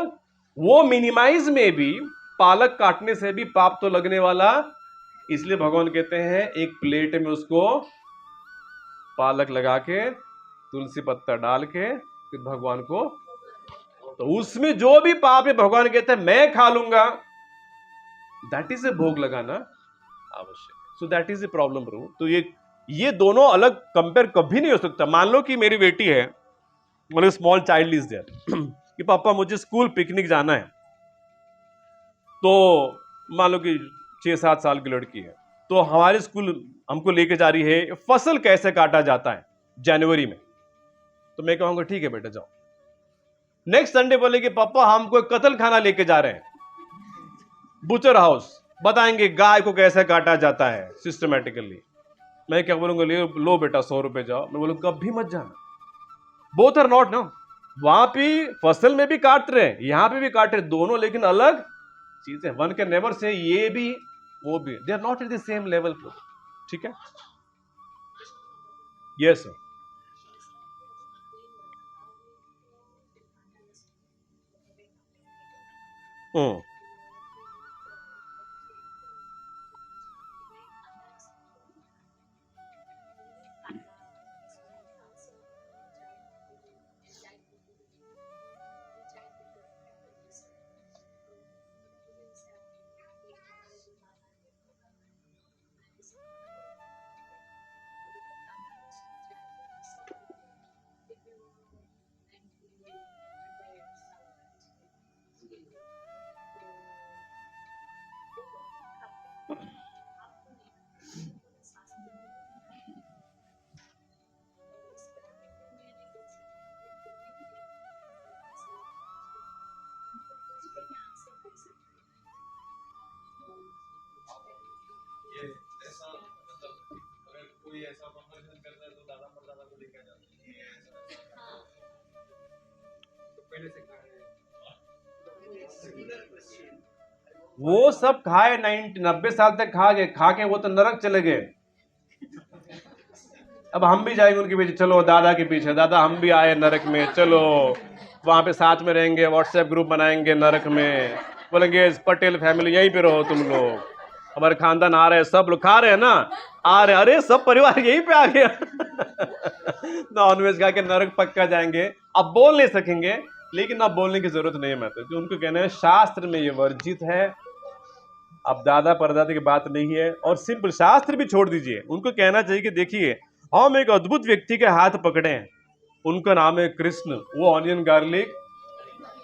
वो मिनिमाइज में भी पालक काटने से भी पाप तो लगने वाला, इसलिए भगवान कहते हैं एक प्लेट में उसको पालक लगा के तुलसी पत्ता डाल के फिर भगवान को, तो उसमें जो भी पाप है भगवान कहते हैं मैं खा लूंगा, दैट इज ए भोग लगाना आवश्यक। So that is a problem प्रभु। तो ये दोनों अलग कंपेयर कभी नहीं हो सकता। मान लो कि मेरी बेटी है, मतलब स्मॉल चाइल्ड इज देयर कि पापा मुझे स्कूल पिकनिक जाना है, तो मान लो कि 6-7 साल की लड़की है, तो हमारे स्कूल हमको लेके जा रही है फसल कैसे काटा जाता है जनवरी में, तो मैं कहूंगा ठीक है बेटा जाओ। नेक्स्ट संडे बोले कि पापा हमको एक कत्ल खाना लेके जा रहे हैं, बुचर हाउस, बताएंगे गाय को कैसे काटा जाता है सिस्टमेटिकली। मैं क्या बोलूंगा, लो बेटा 100 रुपए जाओ। मैं बोलूंगा कभी मत जाना, बोथ आर नॉट ना, वहां पे फसल में भी काट रहे हैं, यहां पे भी काट रहे, दोनों लेकिन अलग चीजें। वन कैन नेवर से ये भी वो भी, they are not at the same level. ठीक है, यस सर। ये ऐसा मतलब अगर कोई ऐसा कन्वर्जन करता है तो दादा परदादा को लेकर जाता है, ये ऐसा तो पहले से कहा है। Similar question. वो सब खाए 90 साल तक खा के वो तो नरक चले गए। अब हम भी जाएंगे उनके पीछे, चलो दादा के पीछे, दादा हम भी आए नरक में, चलो वहां पे साथ में रहेंगे, व्हाट्सएप ग्रुप बनाएंगे नरक में, बोलेंगे पटेल फैमिली यहीं पे रहो तुम लोग, हमारे खानदान आ रहे हैं, सब लोग खा रहे हैं ना, आ रहे, अरे सब परिवार यहीं पे आ गया नॉनवेज खा के नरक पक्का जाएंगे। अब बोल नहीं सकेंगे, लेकिन अब बोलने की जरूरत नहीं है, मैं तो उनको कहना है शास्त्र में ये वर्जित है। अब दादा परदादा की बात नहीं है, और सिंपल शास्त्र भी छोड़ दीजिए, उनको कहना चाहिए कि देखिए हम एक अद्भुत व्यक्ति के हाथ पकड़े हैं, उनका नाम है कृष्ण, वो ऑनियन गार्लिक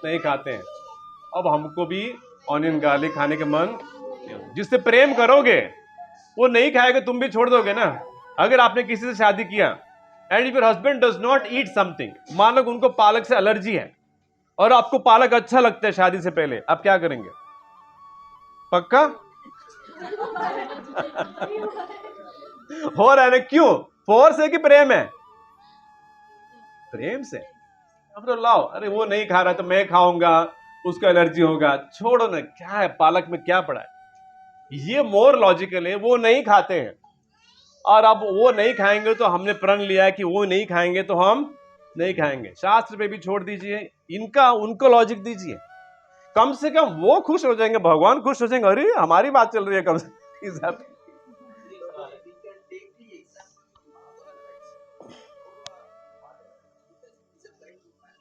नहीं खाते हैं, अब हमको भी ऑनियन गार्लिक खाने का मन, जिससे प्रेम करोगे वो नहीं खाएगा, तुम भी छोड़ दोगे ना। अगर आपने किसी से शादी किया and if your husband does not eat something, मान लो उनको पालक से एलर्जी है और आपको पालक अच्छा लगता है शादी से पहले, आप क्या करेंगे? पक्का हो रहा है ना? क्यों? फोर्स है कि प्रेम है? प्रेम से। अब तो लाओ, अरे वो नहीं खा रहा तो मैं खाऊंगा, उसको एलर्जी होगा, छोड़ो ना, क्या है पालक में क्या पड़ा है। ये मोर लॉजिकल है, वो नहीं खाते हैं और अब वो नहीं खाएंगे तो हमने प्रण लिया है कि वो नहीं खाएंगे तो हम नहीं खाएंगे। शास्त्र पे भी छोड़ दीजिए, इनका उनको लॉजिक दीजिए। कम से कम वो खुश हो जाएंगे, भगवान खुश हो जाएंगे, अरे हमारी बात चल रही है कम से कम। We can take the example from Mahabharata itself. Because he's a blind woman.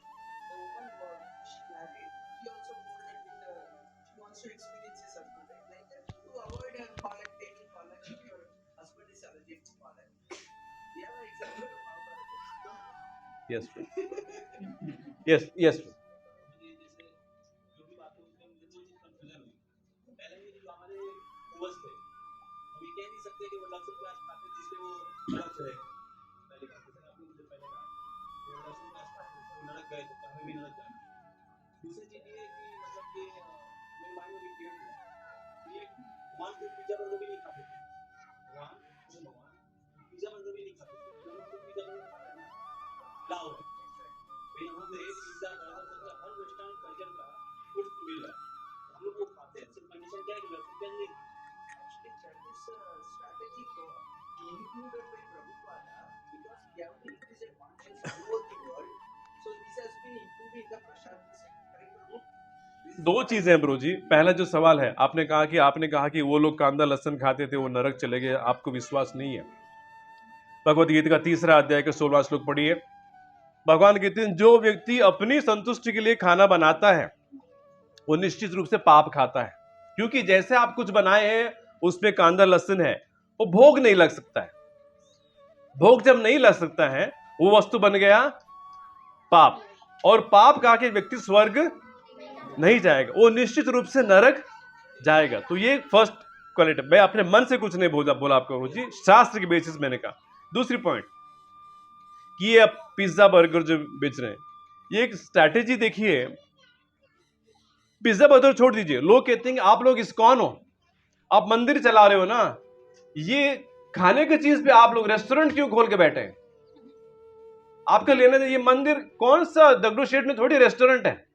The woman was she married. He also told that she wants to experience his husband, right? Like that. To avoid her fallen, taking fallen, if your husband is allergic to fallen. We have an example of Mahabharata. Yes yes yes मुझे जैसे जो भी बातें होती हैं मुझे कोई चीज कंफ्यूजन हुई पहले भी जो हमारे पूर्वज थे हम ये कह नहीं सकते कि वो लक्ष्य के आसपास थे जिससे वो नरक चले गए पहले का जैसे आपने मुझे पहले कहा कि वो लक्ष्य के आसपास थे वो नरक गए तो हमें भी नरक जाना दूसरी चीज ये है कि मतलब कि मेरे माइंड में भी क्लियर हुआ ये भगवान को पिज्जा बर्गर भी नहीं खाते थे भगवान पिज्जा बर्गर भी नहीं खाते थे हम लोग पिज्जा बर्गर खाते हैं लाओ भाई यहाँ पे पिज्जा बर्गर हर वेस्टर्न कल्चर का फूड मिल रहा है हम लोग वो खाते हैं सिर्फ कंडीशन क्या है कि वेस्टर्न नहीं Actually, that is a strategy included by Prabhupada because we have to increase the conscience all over the world. So this has been included in the Prashad sector. Correct, Prabhu? This is दो चीजें हैं प्रभु जी। पहला जो सवाल है, आपने कहा कि वो लोग कांदा लहसुन खाते थे, वो नरक चले गए, आपको विश्वास नहीं है। भगवत गीता का 3 अध्याय के 16वां श्लोक पढ़िए। भगवान कहते हैं जो व्यक्ति अपनी संतुष्टि के लिए खाना बनाता है वो निश्चित रूप से पाप खाता है, क्योंकि जैसे आप कुछ बनाए हैं उसमें कांदा लहसुन है, वो भोग नहीं लग सकता है। भोग जब नहीं लग सकता है वो वस्तु बन गया पाप, और पाप खा के व्यक्ति स्वर्ग नहीं जाएगा, वो निश्चित रूप से नरक जाएगा। तो ये फर्स्ट क्वालिटी, मैं अपने मन से कुछ नहीं बोला आपको जी, शास्त्र के बेसिस मैंने कहा। दूसरी पॉइंट कि ये पिज्जा बर्गर जो बेच रहे हैं, ये एक स्ट्रैटेजी देखिए। पिज्जा बर्गर छोड़ दीजिए, लोग कहते हैं कि आप लोग इस्कॉन हो, आप मंदिर चला रहे हो ना, ये खाने की चीज पे आप लोग रेस्टोरेंट क्यों खोल के बैठे हैं? आपका लेना ये मंदिर कौन सा दगड़ू शेठ में थोड़ी रेस्टोरेंट है,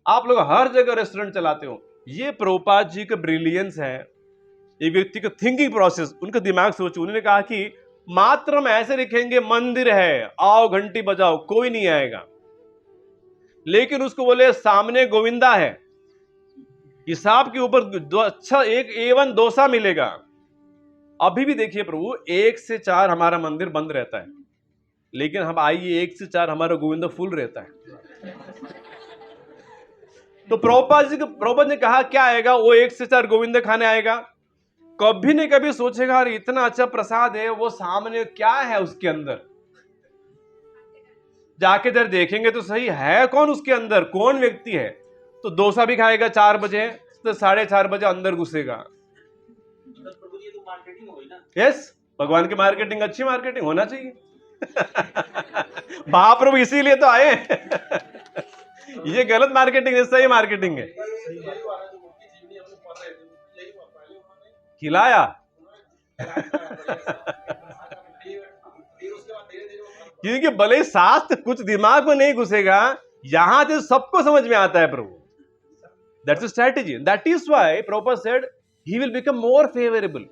आप लोग हर जगह रेस्टोरेंट चलाते हो। ये प्रभुपाद जी का ब्रिलियंस है, एक व्यक्ति का थिंकिंग प्रोसेस, उनका दिमाग सोचो। उन्होंने कहा कि मात्र हम ऐसे लिखेंगे मंदिर है, आओ घंटी बजाओ, कोई नहीं आएगा, लेकिन उसको बोले सामने गोविंदा है, हिसाब के ऊपर अच्छा एक A1 डोसा मिलेगा। अभी भी देखिए प्रभु 1 से 4 हमारा मंदिर बंद रहता है, लेकिन हम आइए 1 से 4 हमारा गोविंदा फुल रहता है। तो प्रभुपाद ने कहा क्या आएगा, वो 1 से 4 गोविंदा खाने आएगा। कभी न कभी सोचेगा अरे इतना अच्छा प्रसाद है, वो सामने क्या है उसके अंदर, जाके इधर देखेंगे तो सही है कौन उसके अंदर, कौन व्यक्ति है। तो डोसा भी खाएगा 4 बजे, तो 4:30 बजे अंदर घुसेगा। प्रभु जी तो मार्केटिंग हो गई ना। यस, भगवान की मार्केटिंग अच्छी मार्केटिंग होना चाहिए। महाप्रभु इसीलिए तो आए। ये गलत मार्केटिंग है, सही मार्केटिंग है। खिलाया क्योंकि भले शास्त्र कुछ दिमाग में नहीं घुसेगा, यहां से सबको समझ में आता है प्रभु। That's a strategy, that is why Prabhupada said he will become more favourable.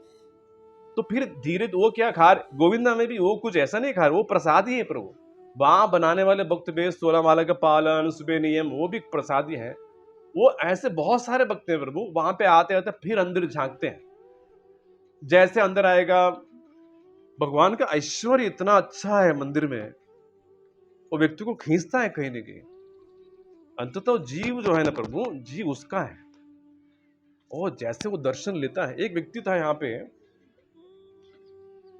तो फिर धीरे वो क्या खा, गोविंदा में भी वो कुछ ऐसा नहीं खा, वो प्रसाद ही है प्रभु। वहां बनाने वाले भक्त बेस 16 माला का पालन, सुबह नियम, वो भी प्रसाद ही है। वो ऐसे बहुत सारे भक्त हैं प्रभु, वहां पे आते आते फिर अंदर झांकते हैं। जैसे अंदर आएगा, भगवान का ऐश्वर्य इतना अच्छा है मंदिर में, वो व्यक्ति को खींचता है कहीं न कहीं। अंततः जीव जो है ना प्रभु, जीव उसका है। और जैसे वो दर्शन लेता है, एक व्यक्ति था यहाँ पे,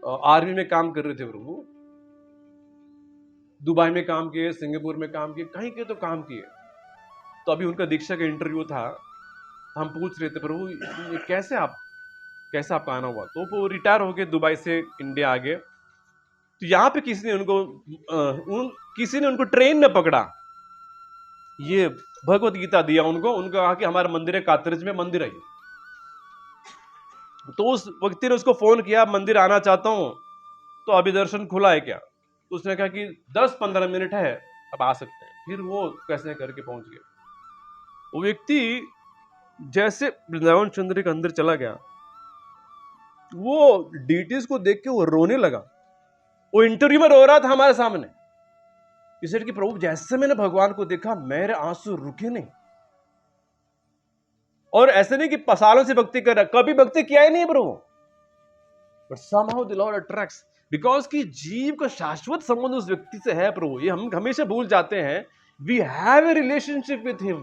आर्मी में काम कर रहे थे प्रभु, दुबई में काम किए, सिंगापुर में काम किए, कहीं के तो काम किए। तो अभी उनका दीक्षा का इंटरव्यू था, हम पूछ रहे थे प्रभु ये कैसे आपका आना हुआ। तो वो रिटायर हो गए, दुबई से इंडिया आ गए। तो यहाँ पे किसी ने उनको ट्रेन में पकड़ा, ये भगवत गीता दिया उनको कहा कि हमारा मंदिर है कातरज में, मंदिर है। तो उस व्यक्ति ने उसको फोन किया, मंदिर आना चाहता हूं, तो अभी दर्शन खुला है क्या? तो उसने कहा कि 10-15 मिनट है, अब आ सकते हैं। फिर वो कैसे करके पहुंच गए। वो व्यक्ति जैसे वृंदावन चंद्र के अंदर चला गया, वो डीटीज को देख के वो रोने लगा। वो इंटरव्यू में रो रहा था हमारे सामने। इसलिए कि प्रभु जैसे मैंने भगवान को देखा, मेरे आंसू रुके नहीं। और ऐसे नहीं कि सालों से भक्ति कर रहा, कभी भक्ति किया ही नहीं प्रभु, but somehow the Lord attracts, because कि जीव का शाश्वत संबंध उस व्यक्ति से है प्रभु। ये हम हमेशा भूल जाते हैं। We have a relationship with him.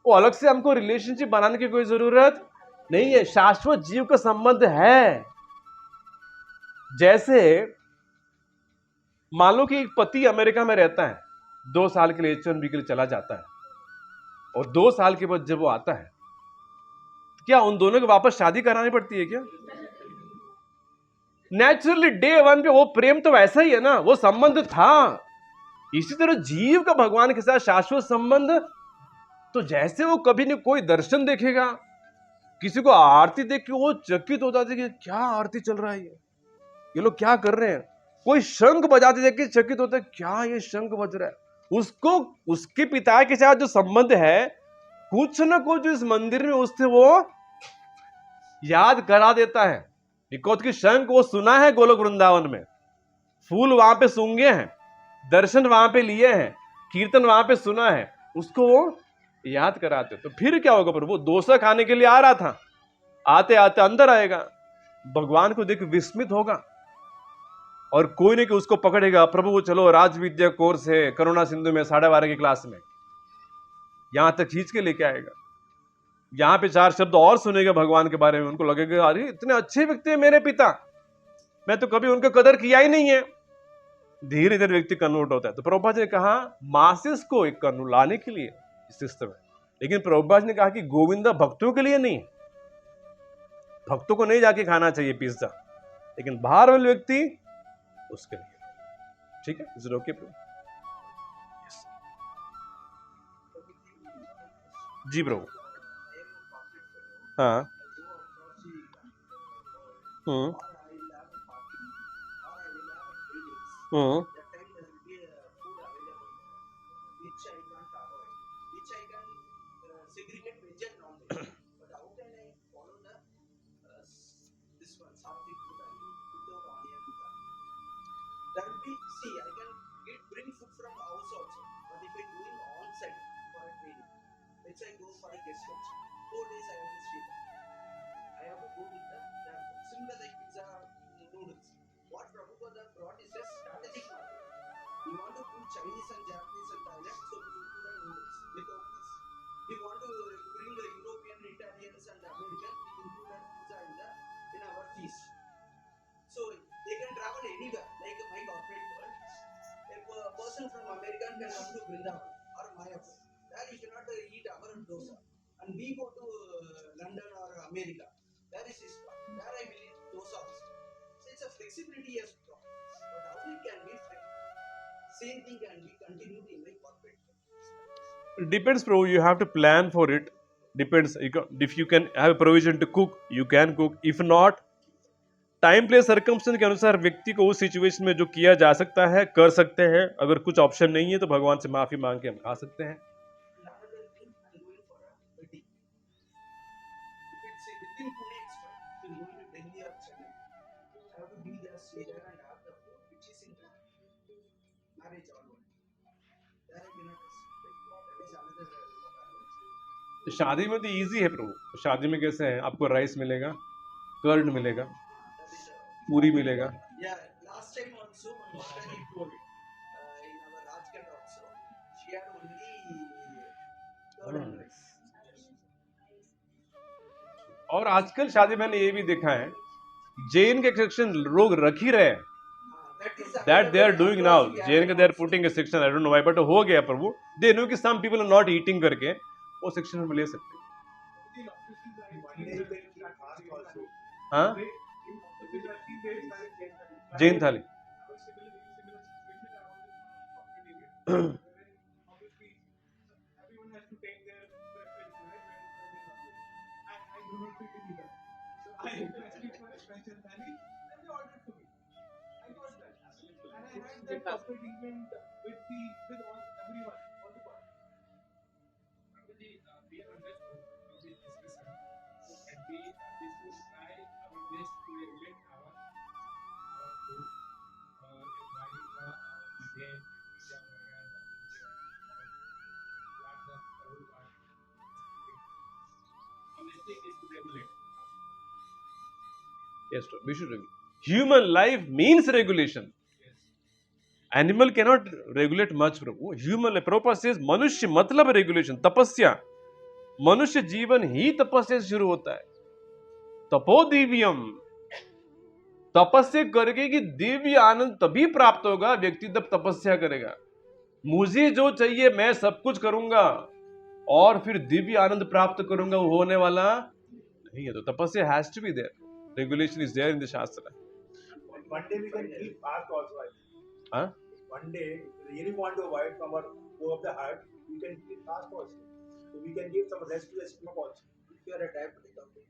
वो अलग से हमको रिलेशनशिप बनाने की कोई जरूरत नहीं है, शाश्वत जीव का संबंध है। जैसे मान लो कि एक पति अमेरिका में रहता है, 2 साल के लिए H1B के लिए चला जाता है, और 2 साल के बाद जब वो आता है, क्या उन दोनों को वापस शादी करानी पड़ती है क्या? नेचुरली डे 1 पे वो प्रेम तो वैसा ही है ना, वो संबंध था। इसी तरह जीव का भगवान के साथ शाश्वत संबंध। तो जैसे वो कभी नहीं कोई दर्शन देखेगा, किसी को आरती देख के वो चकित होता है कि क्या आरती चल रहा है, ये लोग क्या कर रहे हैं। कोई शंख बजाते देख के चकित होता है, क्या ये शंख बज रहा है। उसको उसके पिता के साथ जो संबंध है, कुछ ना कुछ इस मंदिर में उससे वो याद करा देता है। बिकॉज की शंख वो सुना है गोलोक वृंदावन में, फूल वहां पे सूंघे हैं, दर्शन वहां पे लिए हैं, कीर्तन वहां पे सुना है, उसको वो याद कराते। तो फिर क्या होगा प्रभु, डोसा खाने के लिए आ रहा था, आते आते अंदर आएगा, भगवान को देख विस्मित होगा, और कोई नहीं कि उसको पकड़ेगा, प्रभु वो चलो राज विद्या कोर्स है करुणा सिंधु में 12:30 की क्लास में, यहां तक खींच के लेके आएगा। यहां पे 4 शब्द और सुनेगा भगवान के बारे में, उनको लगेगा अरे इतने अच्छे व्यक्ति है मेरे पिता, मैं तो कभी उनका कदर किया ही नहीं है। धीरे धीरे व्यक्ति कन्वर्ट होता है। तो प्रभुपाद जी ने कहा मासेस को एक लाने के लिए इस सिस्टम में, लेकिन प्रभुपाद जी ने कहा कि गोविंदा भक्तों के लिए नहीं, भक्तों को नहीं जाके खाना चाहिए पिज्जा, लेकिन बाहर वाले व्यक्ति उसके लिए। ठीक है, इज इट ओके प्रभु? जी प्रभु। हाँ। हम्म हम्म See, I can bring food from house also, but if I going on site for a training, let's say I go for a guest lecture, 4 days I have to stay there. I have to go with the similar like pizza, noodles. What Prabhupada brought is a strategic market. We want to put Chinese and Japanese and Thailand, so we will put noodles without this. We want to bring the European, Italians and Americans, we include pizza in our feast. So they can travel anywhere, like my corporate world. A person from America can come to Vrindavan or Mayapur. There he cannot eat our dosa. And we go to London or America. There is his spot. There I will eat dosa also. So it's a flexibility as well. But how it can be same thing can be continued in my corporate world. Depends bro, you have to plan for it. Depends, if you can have a provision to cook, you can cook. If not, time place circumstance के अनुसार व्यक्ति को उस situation में जो किया जा सकता है कर सकते हैं। अगर कुछ ऑप्शन नहीं है तो भगवान से माफी मांग के हम खा सकते हैं। शादी में तो इजी है प्रभु। शादी में कैसे है, आपको राइस मिलेगा, कर्ड मिलेगा, पूरी मिलेगा। Yeah, last time also one daughter he told in our Rajkot also she had only curd and rice. और आजकल शादी मैंने ये भी देखा है, जैन के सेक्शन लोग रख ही रहे हैं, that they are doing now. Jain के they are putting a section, I don't know why, but हो गया प्रभु। दे नो कि some people are not eating करके वो सेक्शन में ले सकते हैं। हाँ, जैन थाली। thing is to regulate. Yes, we should regulate. Human life means regulation. Animal cannot regulate much, Prabhu. Human life, Prabhupada says, मनुष्य मतलब regulation, तपस्या. मनुष्य जीवन ही तपस्या से शुरू होता है. तपो दिव्यम. तपस्या करके कि दिव्य आनंद तभी प्राप्त होगा व्यक्ति जब तपस्या करेगा. मुझे जो चाहिए मैं सब कुछ करूंगा और फिर दिव्य आनंद प्राप्त करूंगा, वो होने वाला नहीं है. तो तपस्या has to be there. Regulation is there in the shastra. One day we can keep fast also. I think. हाँ? One day, if we really want to avoid from our go of the heart, we can keep fast also. So we can give some rest to the stomach also. If you are a diabetic, okay.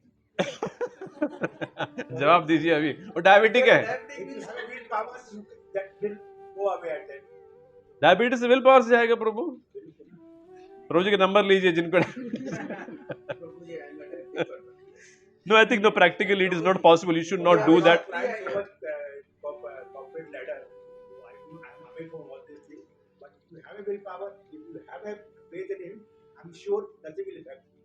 जवाब दीजिए अभी. वो diabetic है. Diabetic If you means have a willpower, that will go away at that. Diabetes से will power से जाएगा प्रभु. प्रभु जी के number लीजिए जिनको. मुझे आएगा diabetic. No, I think no, practically it is not possible. You should not do that. Trying so much corporate ladder. So I'm away from all these things. But if you have a willpower, if you have a faith in him, I'm sure nothing will affect you.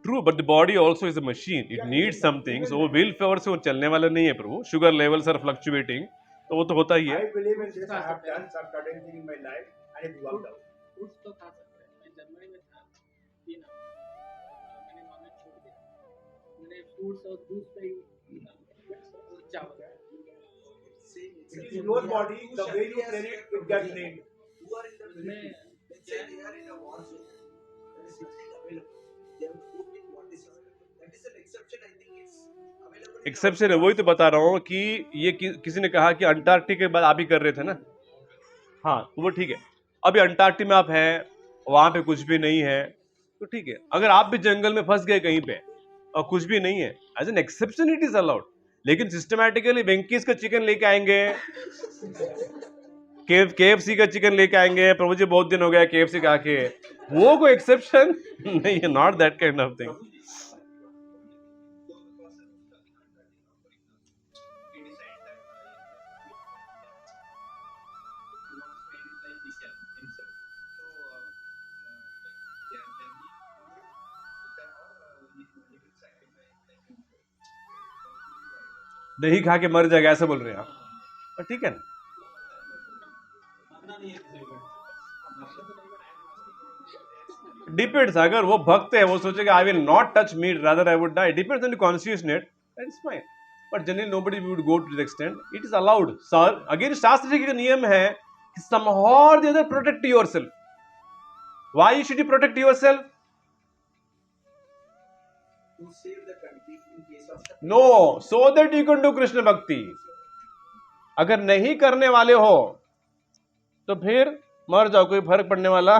True, but the body also is a machine. It needs something. So वो will power से वो चलने वाला नहीं है प्रभु. Sugar levels are fluctuating. तो वो तो होता ही है. I believe in this. I have done some certain thing in my life and it worked out. Fruits तो खा सकते हैं. मैं जर्मनी में था 3 हफ्ते, मैंने नॉनवेज छोड़ दिया. मैंने फ्रूट्स और दूध पे ही और चावल. Same, it's It a- is your body, You the shall way be you as train it, a- it gets trained. Who are in the मैं let's say they are in a war zone. There is nothing available. They have to cook with what is available. That is an exception. I think it's available. in exception है. वही तो बता रहा हूँ कि ये किसी ने कहा कि अंटार्कटिक के बाद आप ही कर रहे थे ना. हाँ, तो वो ठीक है. अभी अंटार्कटिक में आप हैं, वहां पे कुछ भी नहीं है, तो ठीक है. अगर आप भी जंगल में फंस गए कहीं पे और कुछ भी नहीं है, as an exception it is allowed. लेकिन सिस्टमैटिकली वेंकीज का चिकन लेके आएंगे, KFC का चिकन लेके आएंगे. प्रभु जी बहुत दिन हो गया KFC खा के, वो कोई एक्सेप्शन नहीं है. Not that kind of thing. दही खा के मर जाएगा ऐसा बोल रहे हैं आप, पर ठीक है ना. मानना नहीं है किसी को. डिपेंड्स. अगर वो भक्त है, वो सोचेगा I will not touch meat, rather I would die. Depends on the conscious net. That is fine. But generally nobody would go to the extent. It is allowed. Sir again शास्त्र के नियम है कि somehow or the other protect yourself. Why should you protect yourself? to save the country in case of No, so that you can do Krishna भक्ति. अगर नहीं करने वाले हो तो फिर मर जाओ, कोई फर्क पड़ने वाला.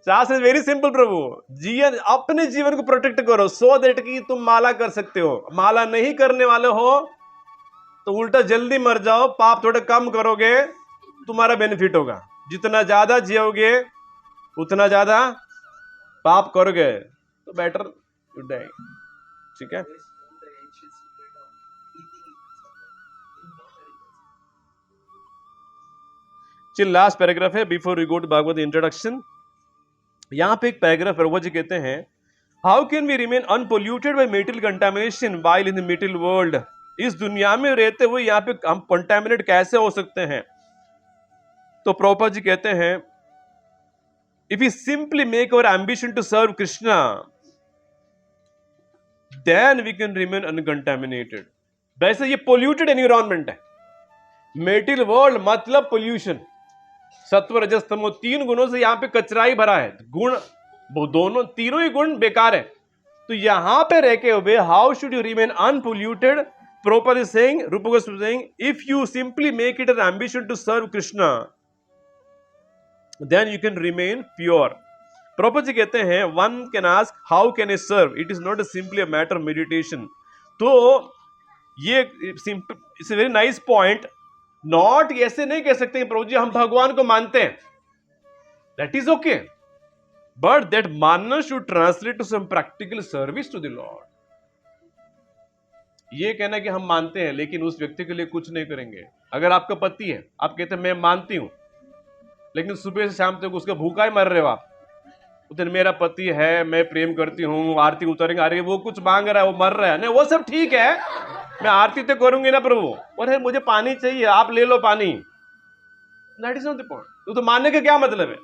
शास्त्र वेरी सिंपल प्रभु. जीवन अपने जीवन को प्रोटेक्ट करो सो दैट कि तुम माला कर सकते हो. माला नहीं करने वाले हो तो उल्टा जल्दी मर जाओ, पाप थोड़े कम करोगे, तुम्हारा बेनिफिट होगा. जितना ज्यादा जियोगे उतना ज्यादा पाप करोगे, तो बेटर यू डाई. ठीक है. this from the ancient secret of eating in water. चलिए लास्ट पैराग्राफ है before we go to Bhagavat introduction. यहाँ पे एक पैराग्राफ प्रभु जी कहते हैं, how can we remain unpolluted by metal contamination while in the metal world. इस दुनिया में रहते हुए यहाँ पे हम कंटामिनेट कैसे हो सकते हैं. तो प्रभुपाद जी कहते हैं, if we simply make our ambition to serve Krishna then we can remain uncontaminated. वैसे ये पोल्यूटेड एनवायरमेंट है. मेटल वर्ल्ड मतलब पोल्यूशन. सत्व रजस तमो 3 गुणों से यहाँ पे कचरा ही भरा है. गुण वो दोनों तीनों ही गुण बेकार है. तो यहां पे रह के हुए how should you remain unpolluted. Prabhupada is saying, Rupa Goswami is saying, if you simply make it an ambition to serve Krishna, then you can remain pure. Prabhupada ji कहते हैं, one can ask, how can I serve? It is not simply a matter of meditation. तो ये it's a very nice point. Not ऐसे नहीं कह सकते प्रभु जी हम भगवान को मानते हैं. That is okay. But that manna should translate to some practical service to the Lord. ये कहना कि हम मानते हैं लेकिन उस व्यक्ति के लिए कुछ नहीं करेंगे. अगर आपका पति है, आप कहते हैं मैं मानती हूं, लेकिन सुबह से शाम तक उसका भूखा ही मर रहे हो आप, उधर मेरा पति है, मैं प्रेम करती हूँ, आरती उतारेंगे, अरे वो कुछ मांग रहा है, वो मर रहा है, नहीं वो सब ठीक है, मैं आरती तो करूंगी ना प्रभु, और मुझे पानी चाहिए, आप ले लो पानी। That is not the point. तो मानने का क्या मतलब है?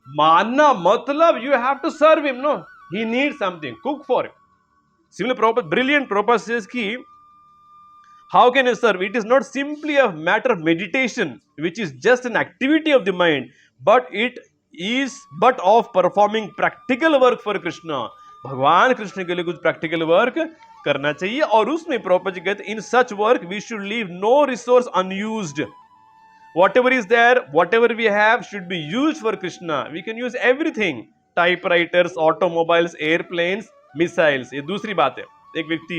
मानना मतलब you have to serve him, no, he need something, cook for him. Similar Prabhupada, brilliant Prabhupada says ki, how can you serve? It is not simply a matter of meditation, which is just an activity of the mind, but it is but of performing practical work for Krishna. भगवान कृष्ण के लिए कुछ practical work करना चाहिए, और उसमें Prabhupada जी कहते हैं, in such work we should leave no resource unused. Whatever is there, whatever we have should be used for Krishna. We can use everything, typewriters, automobiles, airplanes, missiles. ये दूसरी बात है। एक व्यक्ति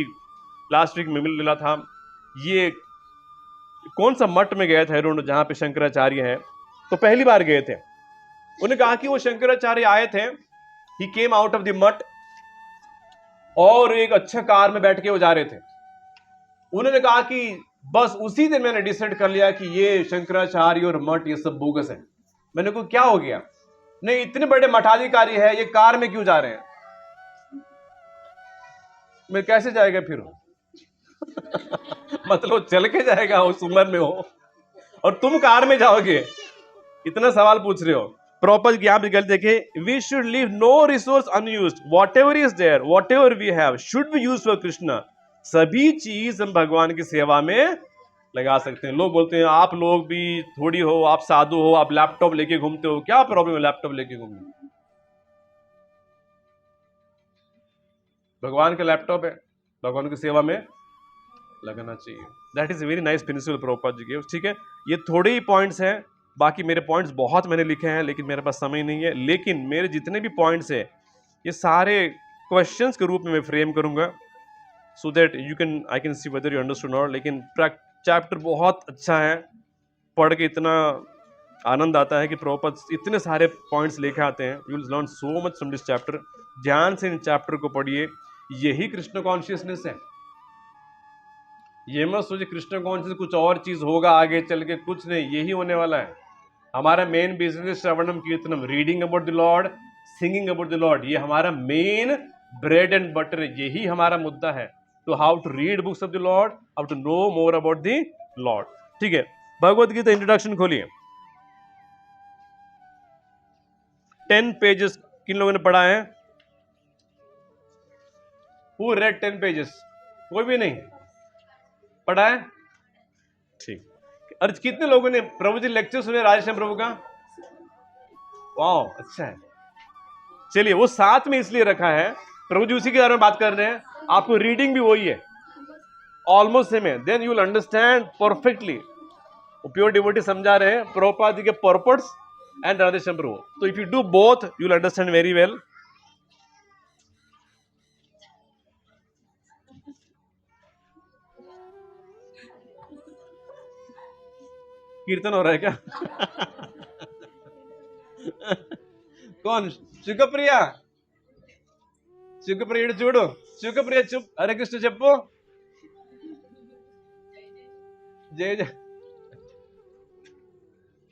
लास्ट वीक में मिला था, ये कौन सा मठ में गया था जहां पे शंकराचार्य है, तो पहली बार गए थे। उन्होंने कहा कि वो शंकराचार्य आए थे, ही केम आउट ऑफ द मठ, और एक अच्छा कार में बैठ के वो जा रहे थे। उन्होंने कहा कि बस उसी दिन मैंने डिसाइड कर लिया कि ये शंकराचार्य और मठ ये सब बोगस है। मैंने कहा क्या हो गया? नहीं, इतने बड़े मठाधिकारी है, ये कार में क्यों जा रहे हैं? मैं कैसे जाएगा फिर? मतलब चल के जाएगा उस उम्र में हो, और तुम कार में जाओगे? इतना सवाल पूछ रहे हो। प्रॉपर यहां पे गलत देखे, we should leave no resource unused, whatever is there, whatever we have should be used for Krishna. सभी चीज हम भगवान की सेवा में लगा सकते हैं। लोग बोलते हैं आप लोग भी थोड़ी हो, आप साधु हो, आप लैपटॉप लेके घूमते हो, क्या प्रॉब्लम है लैपटॉप लेके घूमने? भगवान का लैपटॉप है, भगवान की सेवा में लगाना चाहिए। That is very nice principle Prabhupada ji के। ठीक है, ये थोड़े ही पॉइंट्स हैं, बाकी मेरे पॉइंट्स बहुत मैंने लिखे हैं, लेकिन मेरे पास समय नहीं है। लेकिन मेरे जितने भी पॉइंट्स हैं ये सारे क्वेश्चंस के रूप में मैं फ्रेम करूंगा, so that you can, I can see whether you understood not. लेकिन चैप्टर बहुत अच्छा है, पढ़ के इतना आनंद आता है कि प्रभुपाद इतने सारे पॉइंट्स लेके आते हैं। You will learn so much from this chapter. ध्यान से इन चैप्टर को पढ़िए। यही कृष्ण कॉन्शियसनेस है। ये मत सोचिए कृष्ण कॉन्शियस कुछ और चीज होगा आगे चल के, कुछ नहीं, यही होने वाला है। हमारा मेन बिजनेस श्रवणम कीर्तनम, reading about the lord, singing about the lord, ये हमारा मेन ब्रेड एंड बटर है, यही हमारा मुद्दा है। तो how to read books of the lord, how to know more about the lord. ठीक है, भगवद गीता इंट्रोडक्शन खोलिए। 10 पेजेस किन लोगों ने पढ़ा है? Who read 10 pages? कोई भी नहीं पढ़ा है? ठीक। और कितने लोगों ने प्रभु जी लेक्चर सुने राजेश्याम प्रभु का? वाह, अच्छा है। चलिए, वो साथ में इसलिए रखा है, प्रभु जी उसी के बारे में बात कर रहे हैं, आपको रीडिंग भी वही है, ऑलमोस्ट सेम है। Then you will understand perfectly. Pure devotee समझा रहे हैं प्रभुपाद जी के पर्पस एंड राधेश्याम प्रभु। तो if you do both you will understand very well. कीर्तन हो रहा है क्या? कौन? सुखप्रिया, सुखप्रिया చూడు, सुखप्रिया चुप, हरे कृष्ण చెప్పు, जय जय।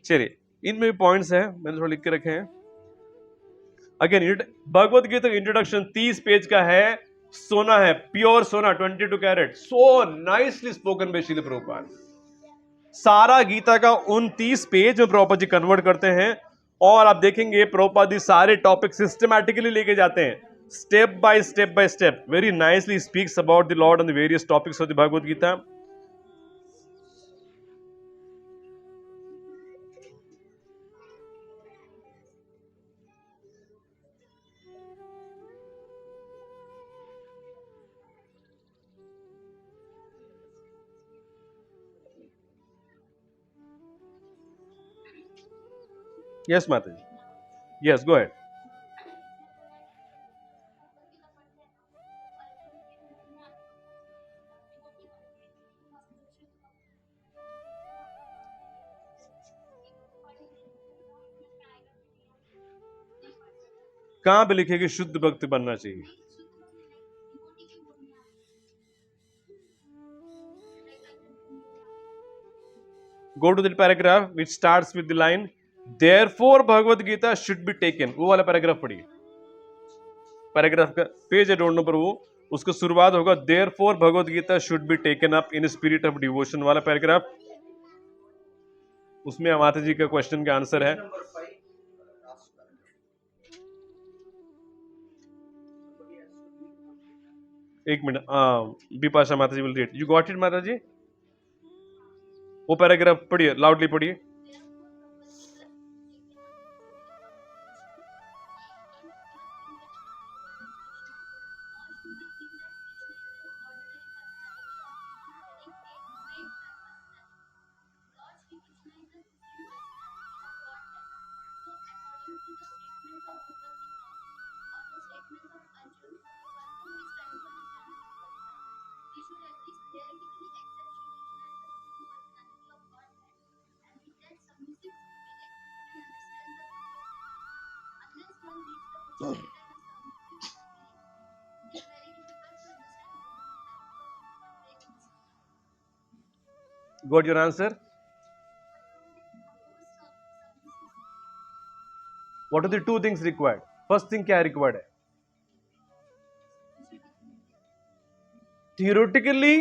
चलिए, इनमें भी पॉइंट्स हैं, मैंने थोड़ा लिख के रखे हैं। Again Bhagavat Gita introduction 30 page का है, सोना है, प्योर सोना, 22 carat, so nicely spoken by Shrila Prabhupada. सारा गीता का 29 पेज में प्रभुपाद जी कन्वर्ट करते हैं, और आप देखेंगे प्रभुपाद जी सारे टॉपिक सिस्टमैटिकली लेके जाते हैं, step by step, very nicely speaks about the lord on the various topics of the Bhagavat Gita. Yes, Mataji. Yes, go ahead. कहां पे लिखे कि शुद्ध भक्त बनना चाहिए? Go to the paragraph which starts with the line, therefore Bhagavad Gita should be taken. वो वाला पैराग्राफ पढ़िए। पैराग्राफ का पेज है, डोंट नो पर वो उसका शुरुआत होगा therefore Bhagavad Gita should be taken up in spirit of devotion वाला पैराग्राफ। उसमें माता जी का क्वेश्चन का आंसर है। Number 5, last paragraph. Somebody has to read. एक minute, Bipasha mata ji will read. You got it mata ji? वो पैराग्राफ पढ़िए, लाउडली पढ़िए। Got your answer? What are the two things required? First thing क्या required है? Theoretically,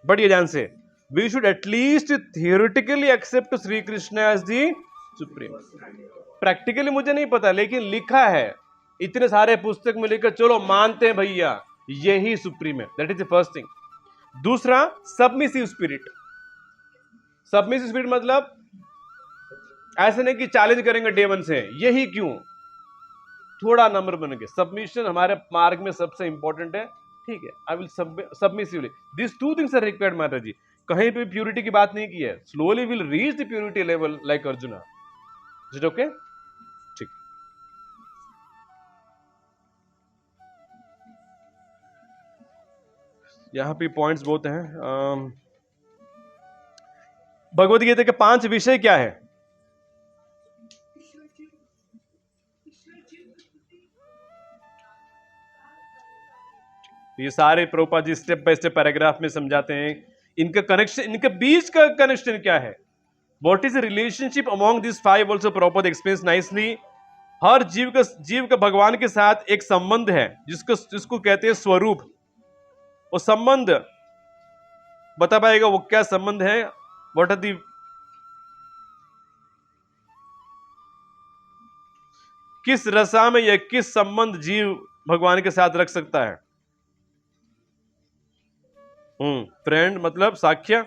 बढ़िए ध्यान से, we should at least theoretically accept Sri Krishna as the supreme. Practically मुझे नहीं पता, लेकिन लिखा है इतने सारे पुस्तक में लिखा, चलो मानते हैं भैया यही सुप्रीम है। That is the first thing. दूसरा, सबमिसिव स्पिरिट। सबमिसिव स्पिरिट मतलब ऐसे नहीं कि चैलेंज करेंगे डे वन से, यही क्यों, थोड़ा नंबर बनेंगे। सबमिशन हमारे मार्ग में सबसे इंपॉर्टेंट है, ठीक है। I will submissively, this two things are required माता जी। कहीं पे प्यूरिटी की बात नहीं की है। Slowly will reach the purity level like arjuna. Is it okay? ठीक। यहां पे पॉइंट्स बहुत हैं। भगवद गीता के 5 विषय क्या है? ये सारे Prabhupada ji step by step paragraph में समझाते हैं। इनका कनेक्शन, इनके बीच का कनेक्शन क्या है? What is the relationship among this 5 also Prabhupada explains nicely. हर जीव का भगवान के साथ एक संबंध है जिसको कहते हैं स्वरूप। वो संबंध बता पाएगा वो क्या संबंध है? व्हाट आर दी, किस रसा में या किस संबंध जीव भगवान के साथ रख सकता है? फ्रेंड मतलब साख्य।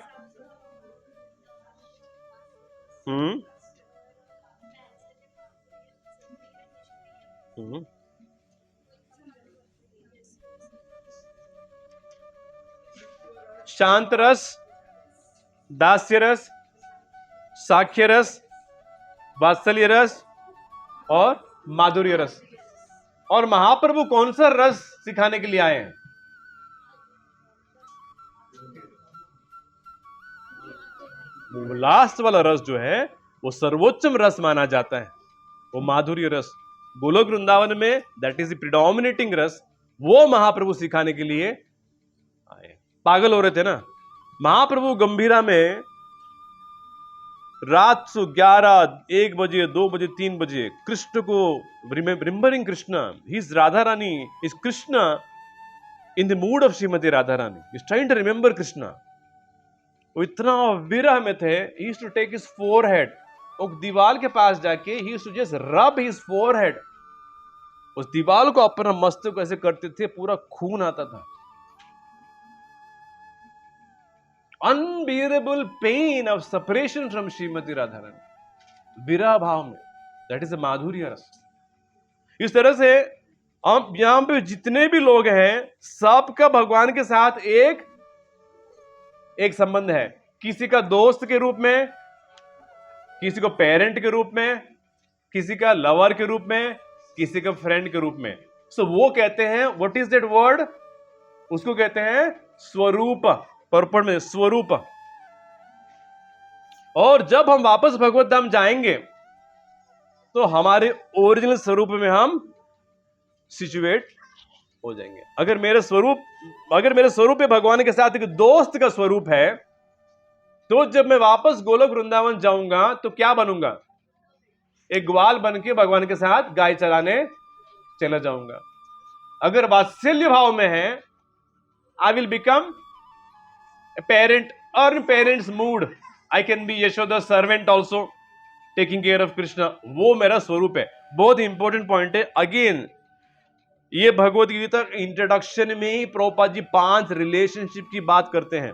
शांत रस, दास्य रस, साख्य रस, वात्सल्य रस और माधुर्य रस। और महाप्रभु कौन सा रस सिखाने के लिए आए हैं? लास्ट वाला रस जो है वो सर्वोच्चम रस माना जाता है, वो माधुर्य रस। गोलोक वृंदावन में दैट इज द प्रिडोमिनेटिंग रस, वो महाप्रभु सिखाने के लिए आए। पागल हो रहे थे ना महाप्रभु गंभीरा में, रात 11, 1 बजे, 2 बजे, 3 बजे कृष्ण को remembering Krishna, he is Radha Rani, is Krishna in the mood of Shrimati Radha Rani, is trying to remember Krishna. वो इतना विरह में थे, he used to take his forehead, वो दीवार के पास जाके he used to just rub his forehead, उस दीवार को अपना मस्तक ऐसे करते थे, पूरा खून आता था। Unbearable pain of separation from Shrimati Radha रानी, विरह भाव में, that is a माधुर्य रस। इस तरह से अब यहां पे जितने भी लोग हैं सबका भगवान के साथ एक संबंध है। किसी का दोस्त के रूप में, किसी को पेरेंट के रूप में, किसी का लवर के रूप में, किसी का फ्रेंड के रूप में। सो वो कहते हैं, व्हाट इज दैट वर्ड? उसको कहते हैं स्वरूप, पर्पण में स्वरूप। और जब हम वापस भगवत धाम जाएंगे तो हमारे ओरिजिनल स्वरूप में हम सिचुएट हो जाएंगे। अगर मेरे स्वरूप भगवान के साथ एक दोस्त का स्वरूप है, तो जब मैं वापस गोलोक वृंदावन जाऊंगा तो क्या बनूंगा? एक ग्वाल बन के भगवान के साथ गाय चराने चला जाऊंगा। अगर वात्सल्य भाव में है, I will become a parent और parents mood, I can be Yashoda servant also, taking care of Krishna, वो मेरा स्वरूप है। बहुत इंपॉर्टेंट पॉइंट है। अगेन ये भगवत गीता इंट्रोडक्शन में ही प्रभुपाद जी 5 रिलेशनशिप की बात करते हैं।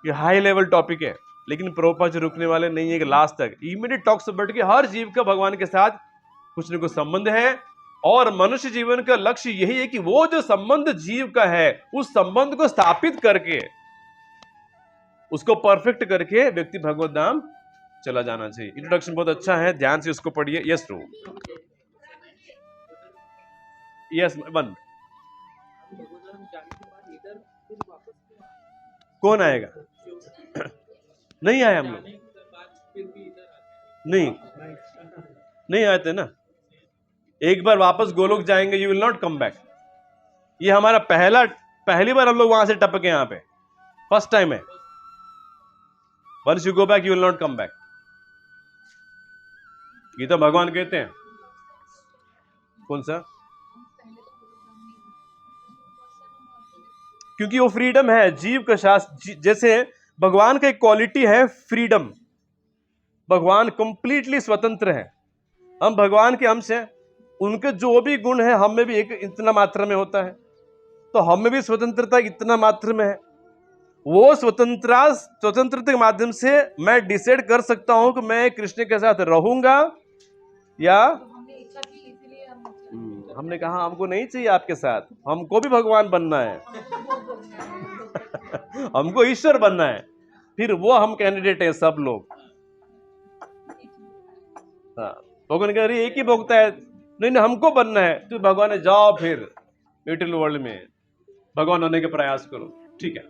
ये हाई लेवल टॉपिक है, लेकिन प्रभुपाद जी रुकने वाले नहीं है कि लास्ट तक। इमीडिएट टॉक्स अबाउट कि हर जीव का भगवान के साथ कुछ न कुछ संबंध है, और मनुष्य जीवन का लक्ष्य यही है कि वो जो संबंध जीव का है, उस संबंध को स्थापित करके, उसको परफेक्ट करके व्यक्ति भगवत धाम चला जाना चाहिए। इंट्रोडक्शन बहुत अच्छा है, ध्यान से इसको पढ़िए। यस रो, यस वन। भगवान जाने के बाद इधर फिर वापस क्यों आए? कौन आएगा? नहीं आए हम लोग, जाने के बाद फिर भी इधर आते नहीं आए थे ना। एक बार वापस गोलोक जाएंगे, you will not come back. ये हमारा पहली बार हम लोग वहां से टपके, यहाँ पे फर्स्ट टाइम है। Once you go back you will not come back, ये तो भगवान कहते हैं। कौन सा? क्योंकि वो फ्रीडम है जीव का शास्त्र। जैसे भगवान का एक क्वालिटी है फ्रीडम, भगवान कंप्लीटली स्वतंत्र है। हम भगवान के अंश हैं, उनके जो भी गुण है हम में भी एक इतना मात्रा में होता है, तो हम में भी स्वतंत्रता इतना मात्रा में है। वो स्वतंत्रता के माध्यम से मैं डिसाइड कर सकता हूं कि मैं कृष्ण के साथ रहूंगा या हमने कहा हमको नहीं चाहिए आपके साथ, हमको भी भगवान बनना है हमको ईश्वर बनना है। फिर वो हम कैंडिडेट हैं सब लोग। हाँ, भगवान कह रही एक ही भोगता है, नहीं हमको बनना है। तो भगवान ने जाओ फिर मेटेरियल वर्ल्ड में भगवान होने के प्रयास करो। ठीक है,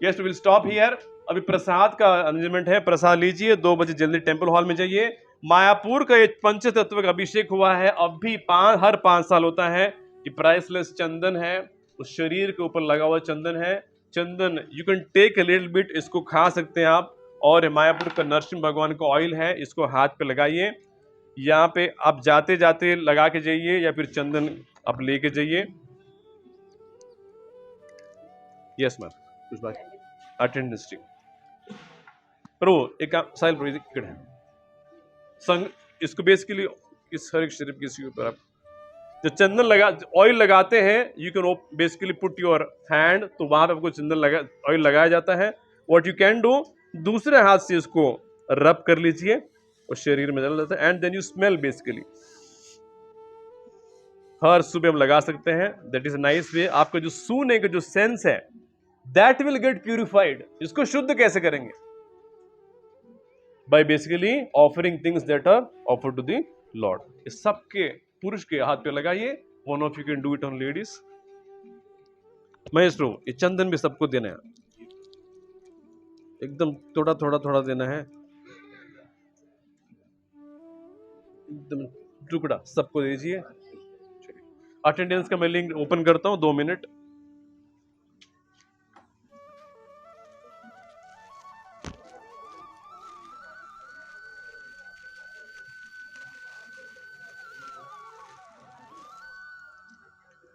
यस विल स्टॉप हियर। अभी प्रसाद का अरेंजमेंट है, प्रसाद लीजिए। 2 बजे जल्दी टेम्पल हॉल में जाइए। मायापुर का एक पंचतत्व का अभिषेक हुआ है, अब भी हर 5 साल होता है। ये प्राइसलेस चंदन है, उस शरीर के ऊपर लगा हुआ चंदन है। Chandan you can take a little bit, इसको खा सकते हैं आप। और मायापुर का नरसिंह भगवान का ऑयल है, इसको हाथ पे लगाइए। यहाँ पे आप जाते जाते लगा के जाइए, या फिर चंदन आप लेके जाइए। यस मैम, कुछ बात अटेंडेंस ठीक प्रो एक साइल प्रो इकड़ है संग। इसको बेसिकली इस हर एक शरीफ किसी के ऊपर आप जो चंदन लगा ऑयल लगाते हैं, you can basically put your hand, तो वहां पे आपको चंदन लगा ऑयल लगाया जाता है। व्हाट यू कैन डू, दूसरे हाथ से इसको रब कर लीजिए और शरीर में डाल जाता है, and then you smell. Basically हर सुबह हम लगा सकते हैं, दैट इज नाइस वे। आपका जो सूने का जो सेंस है दैट विल गेट प्यूरिफाइड। इसको शुद्ध कैसे करेंगे? By basically offering things that are offer to the lord. इस सबके पुरुष के हाथ पे लगाइए। One of you can do it on ladies. Mahesh ये चंदन भी सबको देना है, एकदम थोड़ा थोड़ा थोड़ा देना है, एकदम टुकड़ा सबको दीजिए। अटेंडेंस का मैं लिंक ओपन करता हूं, 2 मिनट।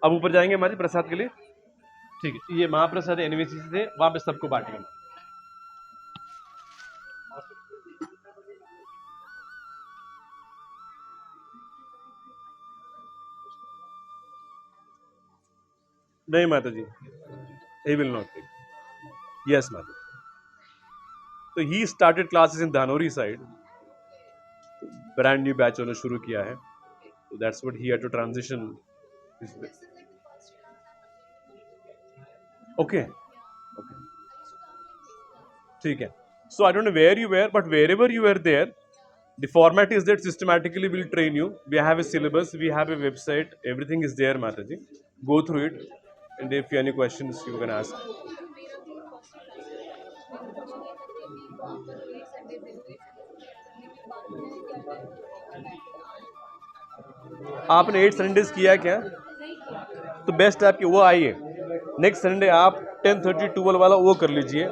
अब ऊपर जाएंगे हमारे प्रसाद के लिए। ठीक है, ये महाप्रसाद एनवीसी से वहां पे सबको बांटेंगे। नहीं माता जी, he will not take. Yes माता। तो he started classes in Dhanori side, brand new batch उन्होंने शुरू किया है, so that's what he had to transition. Okay, okay, ठीक है। So I don't know where you were, but wherever you were there, the format is that systematically we'll train you. We have a syllabus, we have a website, everything is there, Mataji. Go through it, and if you have any questions, you can ask. आपने 8 Sundays किया क्या? तो best आपकी वो आई है। Next Sunday आप 10:30 12 वाला वो कर लीजिए।